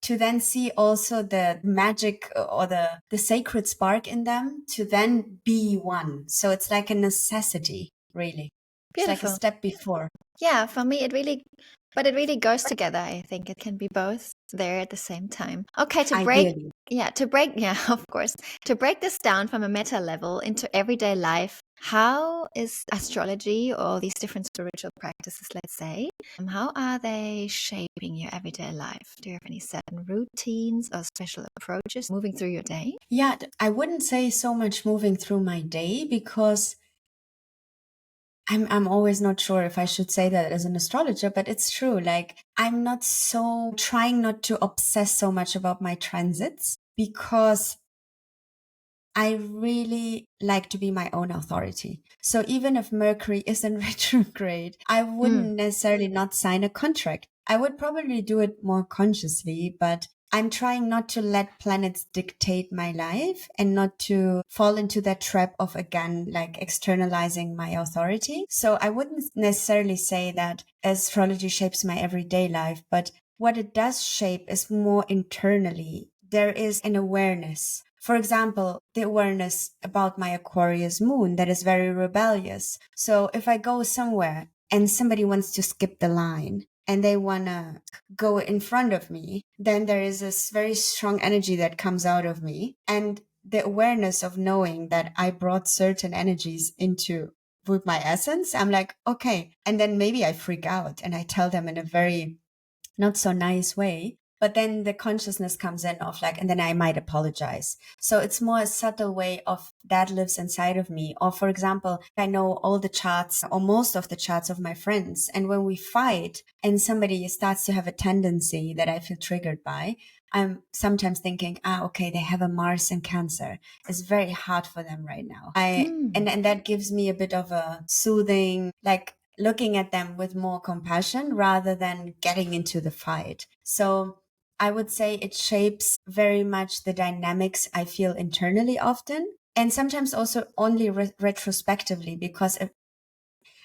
to then see also the magic or the sacred spark in them, to then be one. So it's like a necessity, really. Beautiful. It's like a step before. Yeah, for me, it really goes together. I think it can be both there at the same time. Okay, Ideally. of course, to break this down from a meta level into everyday life, how is astrology or these different spiritual practices, let's say, how are they shaping your everyday life? Do you have any certain routines or special approaches moving through your day? Yeah, I wouldn't say so much moving through my day because I'm always not sure if I should say that as an astrologer, but it's true. Like I'm not so trying not to obsess so much about my transits because I really like to be my own authority. So even if Mercury is in retrograde, I wouldn't necessarily not sign a contract. I would probably do it more consciously, but I'm trying not to let planets dictate my life and not to fall into that trap of, again, like externalizing my authority. So I wouldn't necessarily say that astrology shapes my everyday life, but what it does shape is more internally. There is an awareness. For example, the awareness about my Aquarius moon that is very rebellious. So if I go somewhere and somebody wants to skip the line and they want to go in front of me, then there is this very strong energy that comes out of me. And the awareness of knowing that I brought certain energies into with my essence, I'm like, okay. And then maybe I freak out and I tell them in a very not so nice way. But then the consciousness comes in of like, and then I might apologize. So it's more a subtle way of that lives inside of me. Or for example, I know all the charts or most of the charts of my friends. And when we fight and somebody starts to have a tendency that I feel triggered by, I'm sometimes thinking, okay, they have a Mars in Cancer. It's very hard for them right now. And that gives me a bit of a soothing, like looking at them with more compassion rather than getting into the fight. So I would say it shapes very much the dynamics I feel internally often, and sometimes also only retrospectively, because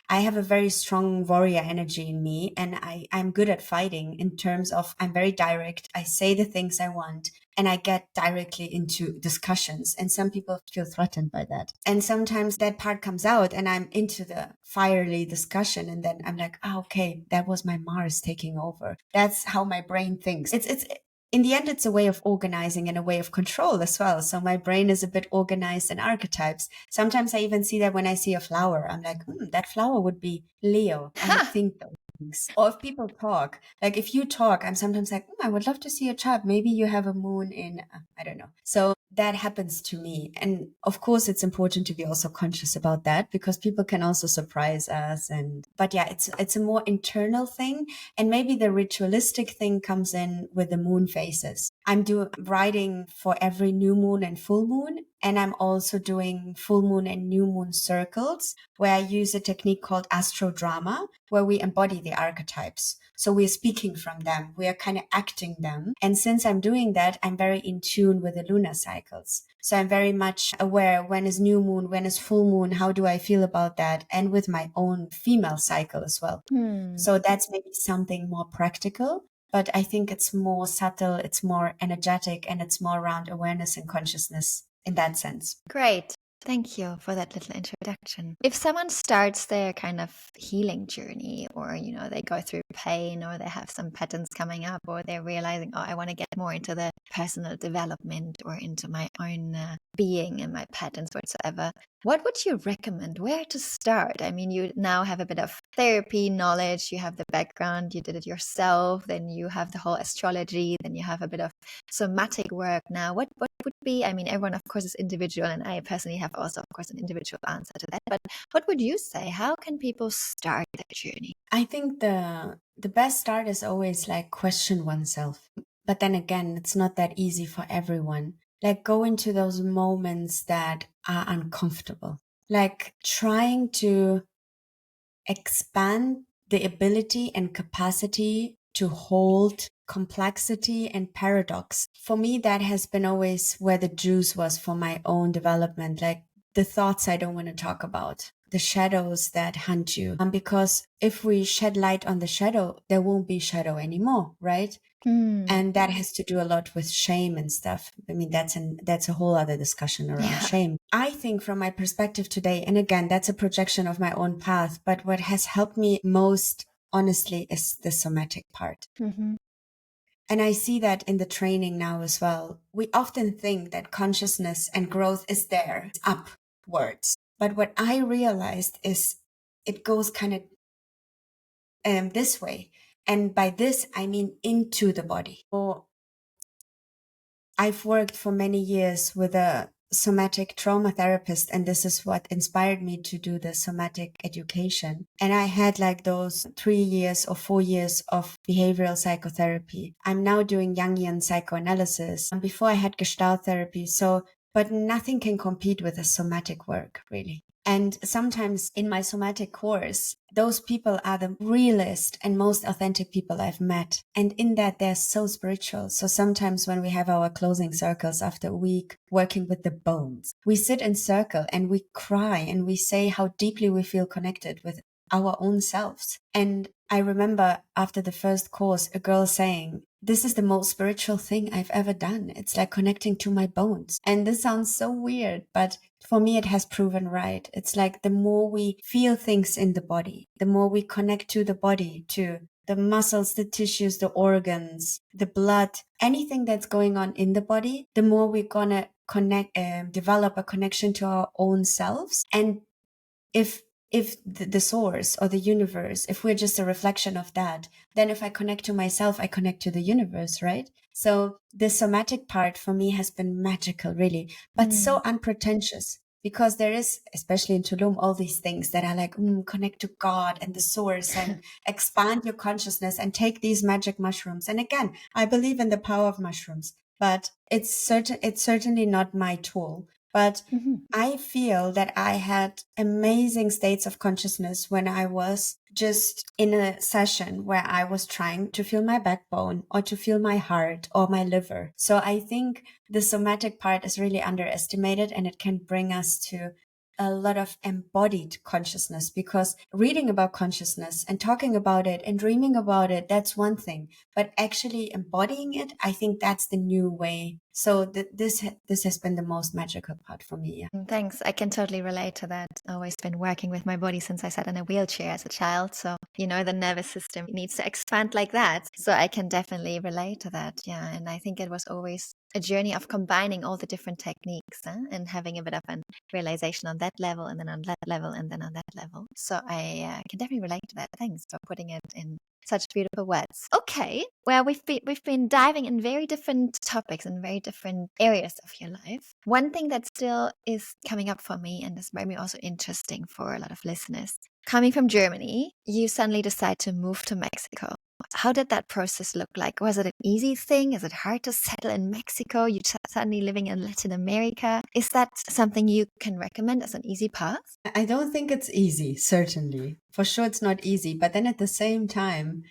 I have a very strong warrior energy in me, and I'm good at fighting in terms of I'm very direct. I say the things I want and I get directly into discussions. And some people feel threatened by that. And sometimes that part comes out and I'm into the fiery discussion. And then I'm like, okay, that was my Mars taking over. That's how my brain thinks. It's in the end, it's a way of organizing and a way of control as well. So my brain is a bit organized in archetypes. Sometimes I even see that when I see a flower, I'm like, that flower would be Leo. I think those things. Or if people talk, like if you talk, I'm sometimes like, I would love to see a chart. Maybe you have a moon in, I don't know. So that happens to me. And of course, it's important to be also conscious about that because people can also surprise us. But yeah, it's a more internal thing. And maybe the ritualistic thing comes in with the moon phases. I'm writing for every new moon and full moon. And I'm also doing full moon and new moon circles where I use a technique called astrodrama, where we embody the archetypes. So we're speaking from them. We are kind of acting them. And since I'm doing that, I'm very in tune with the lunar cycles. So I'm very much aware when is new moon, when is full moon, how do I feel about that? And with my own female cycle as well. So that's maybe something more practical. but I think it's more subtle, it's more energetic, and it's more around awareness and consciousness in that sense. Great. Thank you for that little introduction. If someone starts their kind of healing journey, or, they go through pain, or they have some patterns coming up, or they're realizing, oh, I want to get more into the personal development or into my own being and my patterns whatsoever, what would you recommend? Where to start? I mean, you now have a bit of therapy knowledge, you have the background, you did it yourself, then you have the whole astrology, then you have a bit of somatic work now. What would be, I mean, everyone, of course, is individual, and I personally have also, of course, an individual answer to that. But what would you say? How can people start their journey? I think the best start is always like question oneself. But then again, it's not that easy for everyone. Like go into those moments that are uncomfortable. Like trying to expand the ability and capacity to hold complexity and paradox. For me, that has been always where the juice was for my own development. Like the thoughts I don't want to talk about, the shadows that hunt you. Because if we shed light on the shadow, there won't be shadow anymore, right? And that has to do a lot with shame and stuff. I mean, that's a whole other discussion around shame. I think from my perspective today, and again, that's a projection of my own path, but what has helped me most, honestly, is the somatic part. Mm-hmm. And I see that in the training now as well. We often think that consciousness and growth is there, it's upwards. But what I realized is it goes kind of this way. And by this, I mean into the body. So I've worked for many years with a somatic trauma therapist, and this is what inspired me to do the somatic education. And I had like those 3 years or 4 years of behavioral psychotherapy. I'm now doing Jungian psychoanalysis. And before I had Gestalt therapy. But nothing can compete with the somatic work, really. And sometimes in my somatic course, those people are the realest and most authentic people I've met. And in that, they're so spiritual. So sometimes when we have our closing circles after a week working with the bones, we sit in circle and we cry and we say how deeply we feel connected with our own selves. And I remember after the first course, a girl saying, this is the most spiritual thing I've ever done. It's like connecting to my bones. And this sounds so weird, but for me, it has proven right. It's like the more we feel things in the body, the more we connect to the body, to the muscles, the tissues, the organs, the blood, anything that's going on in the body, the more we're gonna develop a connection to our own selves. And if the source or the universe, if we're just a reflection of that, then if I connect to myself, I connect to the universe, right? So the somatic part for me has been magical, really, but so unpretentious, because there is, especially in Tulum, all these things that are like, connect to God and the source and expand your consciousness and take these magic mushrooms. And again, I believe in the power of mushrooms, but it's certainly not my tool. But I feel that I had amazing states of consciousness when I was just in a session where I was trying to feel my backbone or to feel my heart or my liver. So I think the somatic part is really underestimated, and it can bring us to a lot of embodied consciousness, because reading about consciousness and talking about it and dreaming about it, that's one thing, but actually embodying it, I think that's the new way. So this has been the most magical part for me. Yeah. Thanks. I can totally relate to that. Always been working with my body since I sat in a wheelchair as a child. So, the nervous system needs to expand like that. So I can definitely relate to that. Yeah. And I think it was always a journey of combining all the different techniques and having a bit of a realization on that level, and then on that level, and then on that level. So I can definitely relate to that. Thanks for putting it in such beautiful words. Okay, well, we've been diving in very different topics and very different areas of your life. One thing that still is coming up for me, and this might be also interesting for a lot of listeners. Coming from Germany, you suddenly decide to move to Mexico. How did that process look like? Was it an easy thing? Is it hard to settle in Mexico? You suddenly living in Latin America. Is that something you can recommend as an easy path? I don't think it's easy, certainly. For sure it's not easy. But then at the same time,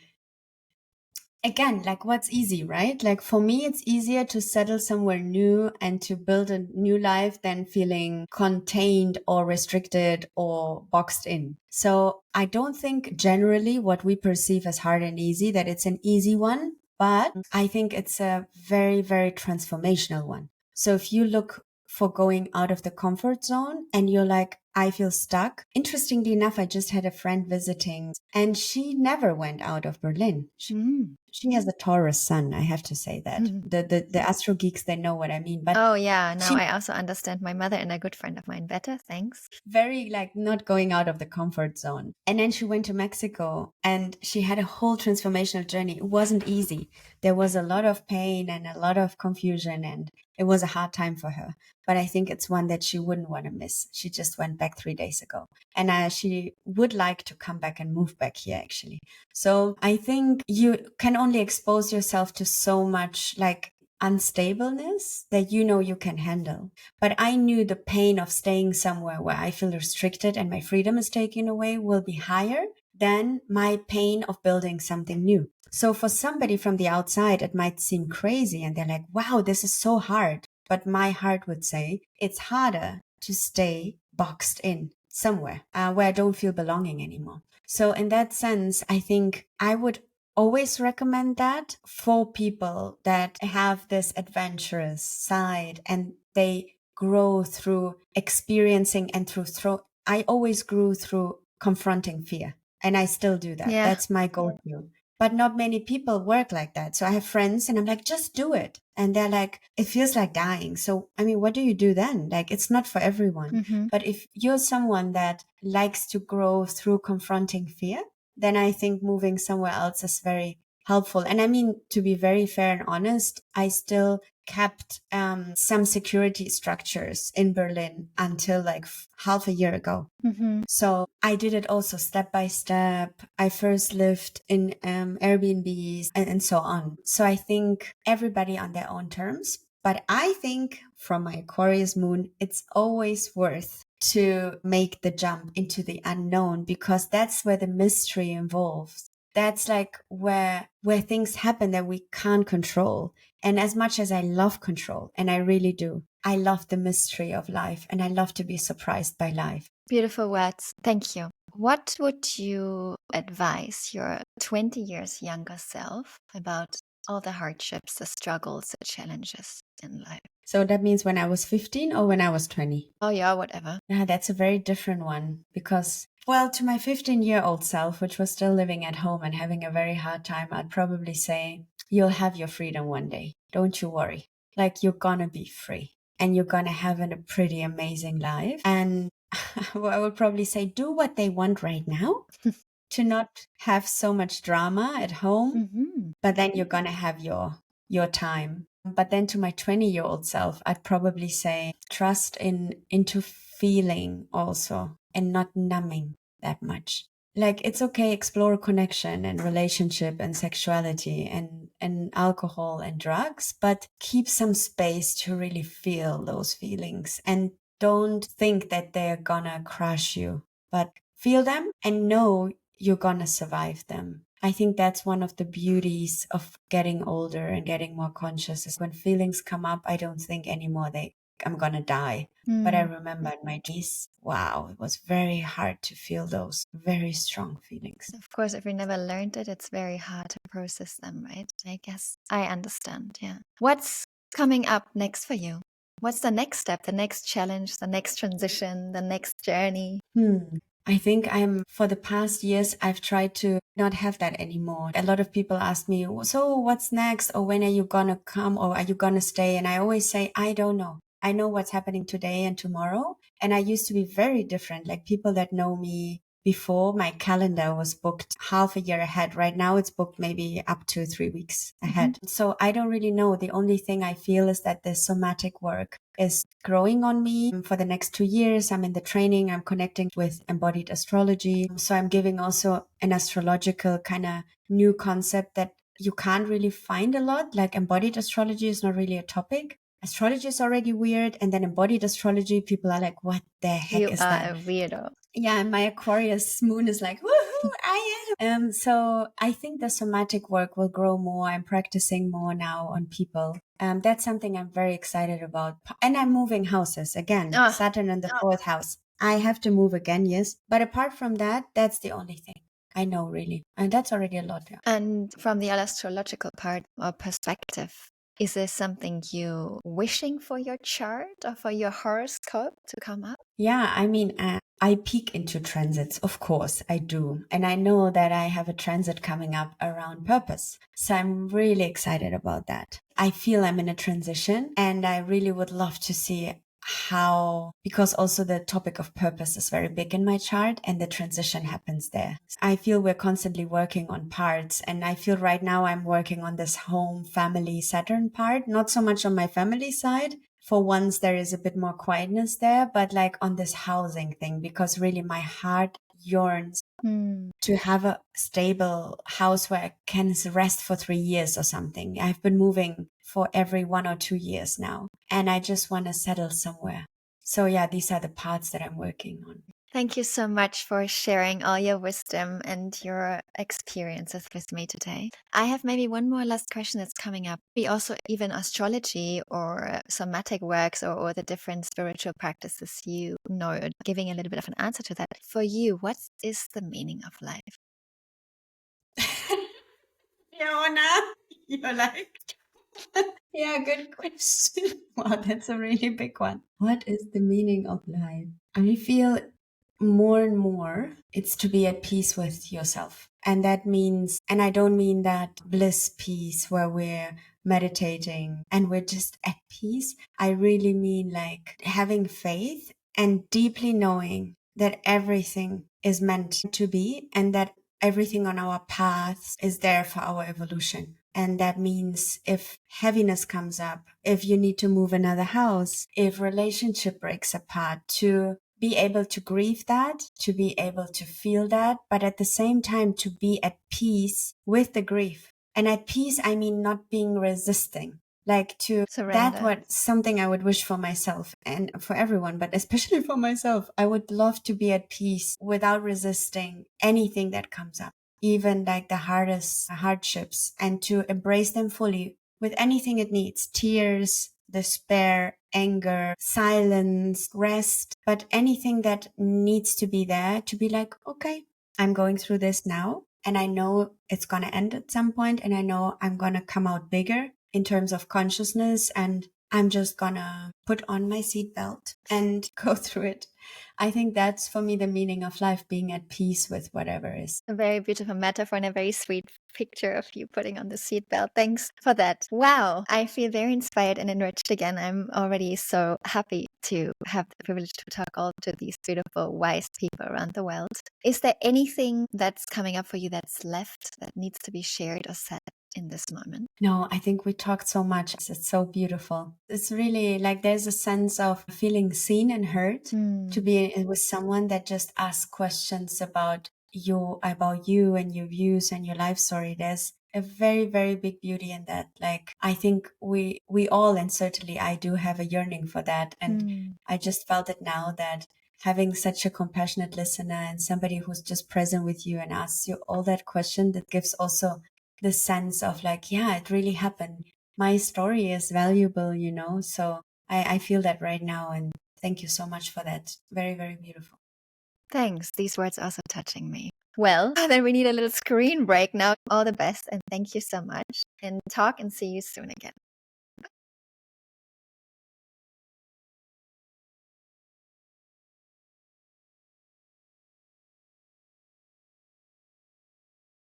again, like what's easy, right? Like for me, it's easier to settle somewhere new and to build a new life than feeling contained or restricted or boxed in. So I don't think generally what we perceive as hard and easy, that it's an easy one. but I think it's a very, very transformational one. So if you look for going out of the comfort zone and you're like, I feel stuck. Interestingly enough, I just had a friend visiting and she never went out of Berlin. She has a Taurus sun. I have to say that. The astro geeks, they know what I mean. But oh yeah, now I also understand my mother and a good friend of mine better. Thanks. very like not going out of the comfort zone. And then she went to Mexico and she had a whole transformational journey. It wasn't easy. There was a lot of pain and a lot of confusion, and it was a hard time for her. But I think it's one that she wouldn't want to miss. She just went back 3 days ago. And she would like to come back and move back here, actually. So I think you can only expose yourself to so much like unstableness that you can handle. But I knew the pain of staying somewhere where I feel restricted and my freedom is taken away will be higher than my pain of building something new. So for somebody from the outside, it might seem crazy and they're like, wow, this is so hard. But my heart would say it's harder to stay boxed in somewhere where I don't feel belonging anymore. So in that sense, I think I would always recommend that for people that have this adventurous side and they grow through experiencing and I always grew through confronting fear, and I still do that. Yeah. That's my go-to. But not many people work like that. So I have friends and I'm like, just do it. And they're like, it feels like dying. So, I mean, what do you do then? Like, it's not for everyone. But if you're someone that likes to grow through confronting fear, then I think moving somewhere else is very helpful. And I mean, to be very fair and honest, I still kept some security structures in Berlin until like half a year ago. So I did it also step by step. I first lived in Airbnbs and so on. So I think everybody on their own terms. But I think from my Aquarius moon, it's always worth to make the jump into the unknown, because that's where the mystery involves. That's like where things happen that we can't control. And as much as I love control, and I really do, I love the mystery of life and I love to be surprised by life. Beautiful words. Thank you. What would you advise your 20 years younger self about all the hardships, the struggles, the challenges in life? So that means when I was 15 or when I was 20? Oh yeah, whatever. Yeah, that's a very different one because, well, to my 15-year-old self, which was still living at home and having a very hard time, I'd probably say, you'll have your freedom one day. Don't you worry. Like, you're gonna be free and you're gonna have a pretty amazing life. And I would probably say, do what they want right now. To not have so much drama at home, but then you're gonna have your time. But then to my 20-year-old self, I'd probably say trust into feeling also and not numbing that much. Like, it's okay, explore connection and relationship and sexuality and alcohol and drugs, but keep some space to really feel those feelings and don't think that they're gonna crush you, but feel them and know you're gonna survive them. I think that's one of the beauties of getting older and getting more conscious is when feelings come up, I don't think anymore I'm gonna die. But I remember in my days, wow, it was very hard to feel those very strong feelings. Of course, if we never learned it, it's very hard to process them, right? I guess I understand, yeah. What's coming up next for you? What's the next step, the next challenge, the next transition, the next journey? I think for the past years, I've tried to not have that anymore. A lot of people ask me, so what's next? Or when are you going to come? Or are you going to stay? And I always say, I don't know. I know what's happening today and tomorrow. And I used to be very different. Like people that know me before, my calendar was booked half a year ahead. Right now it's booked maybe up to 3 weeks ahead. So I don't really know. The only thing I feel is that the somatic work is growing on me. For the next 2 years, I'm in the training. I'm connecting with embodied astrology. So I'm giving also an astrological kind of new concept that you can't really find a lot. Like embodied astrology is not really a topic. Astrology is already weird. And then embodied astrology, people are like, what the heck is that? You are a weirdo. Yeah, and my Aquarius moon is like, woohoo, I am. So I think the somatic work will grow more. I'm practicing more now on people. That's something I'm very excited about. And I'm moving houses again. Saturn in the fourth house. I have to move again, yes. But apart from that, that's the only thing. I know, really. And that's already a lot. Yeah. And from the astrological part or perspective, is there something you wishing for your chart or for your horoscope to come up? Yeah, I mean, I peek into transits, of course, I do. And I know that I have a transit coming up around purpose. So I'm really excited about that. I feel I'm in a transition and I really would love to see how, because also the topic of purpose is very big in my chart and the transition happens there. I feel we're constantly working on parts, and I feel right now I'm working on this home, family, Saturn part, not so much on my family side. For once, there is a bit more quietness there, but like on this housing thing, because really my heart yearns to have a stable house where I can rest for 3 years or something. I've been moving for every 1 or 2 years now, and I just want to settle somewhere. So yeah, these are the parts that I'm working on. Thank you so much for sharing all your wisdom and your experiences with me today. I have maybe one more last question that's coming up. We also, even astrology or somatic works or the different spiritual practices you know, giving a little bit of an answer to that. For you, what is the meaning of life? Leona, you're like, yeah, good question. Wow, that's a really big one. What is the meaning of life? I feel more and more it's to be at peace with yourself. And that means, and I don't mean that bliss peace where we're meditating and we're just at peace. I really mean like having faith and deeply knowing that everything is meant to be and that everything on our paths is there for our evolution. And that means if heaviness comes up, if you need to move another house, if relationship breaks apart, to be able to grieve that, to be able to feel that, but at the same time to be at peace with the grief. And at peace, I mean not being resisting. Like to Surrender. That what something I would wish for myself and for everyone, but especially for myself. I would love to be at peace without resisting anything that comes up, even like the hardest hardships, and to embrace them fully with anything it needs: tears, despair, anger, silence, rest, but anything that needs to be there to be like, okay, I'm going through this now. And I know it's going to end at some point, and I know I'm going to come out bigger in terms of consciousness, and I'm just going to put on my seatbelt and go through it. I think that's for me the meaning of life, being at peace with whatever is. A very beautiful metaphor and a very sweet picture of you putting on the seatbelt. Thanks for that. Wow, I feel very inspired and enriched again. I'm already so happy to have the privilege to talk all to these beautiful, wise people around the world. Is there anything that's coming up for you that's left that needs to be shared or said in this moment? No, I think we talked so much. It's so beautiful. It's really like there's a sense of feeling seen and heard, to be with someone that just asks questions about you and your views and your life story. There's a very, very big beauty in that. Like, I think we all, and certainly I do, have a yearning for that. And I just felt it now that having such a compassionate listener and somebody who's just present with you and asks you all that question, that gives also the sense of like, yeah, it really happened. My story is valuable, So I feel that right now. And thank you so much for that. Very, very beautiful. Thanks. These words are also touching me. Well, then we need a little screen break now. All the best and thank you so much. And talk and see you soon again.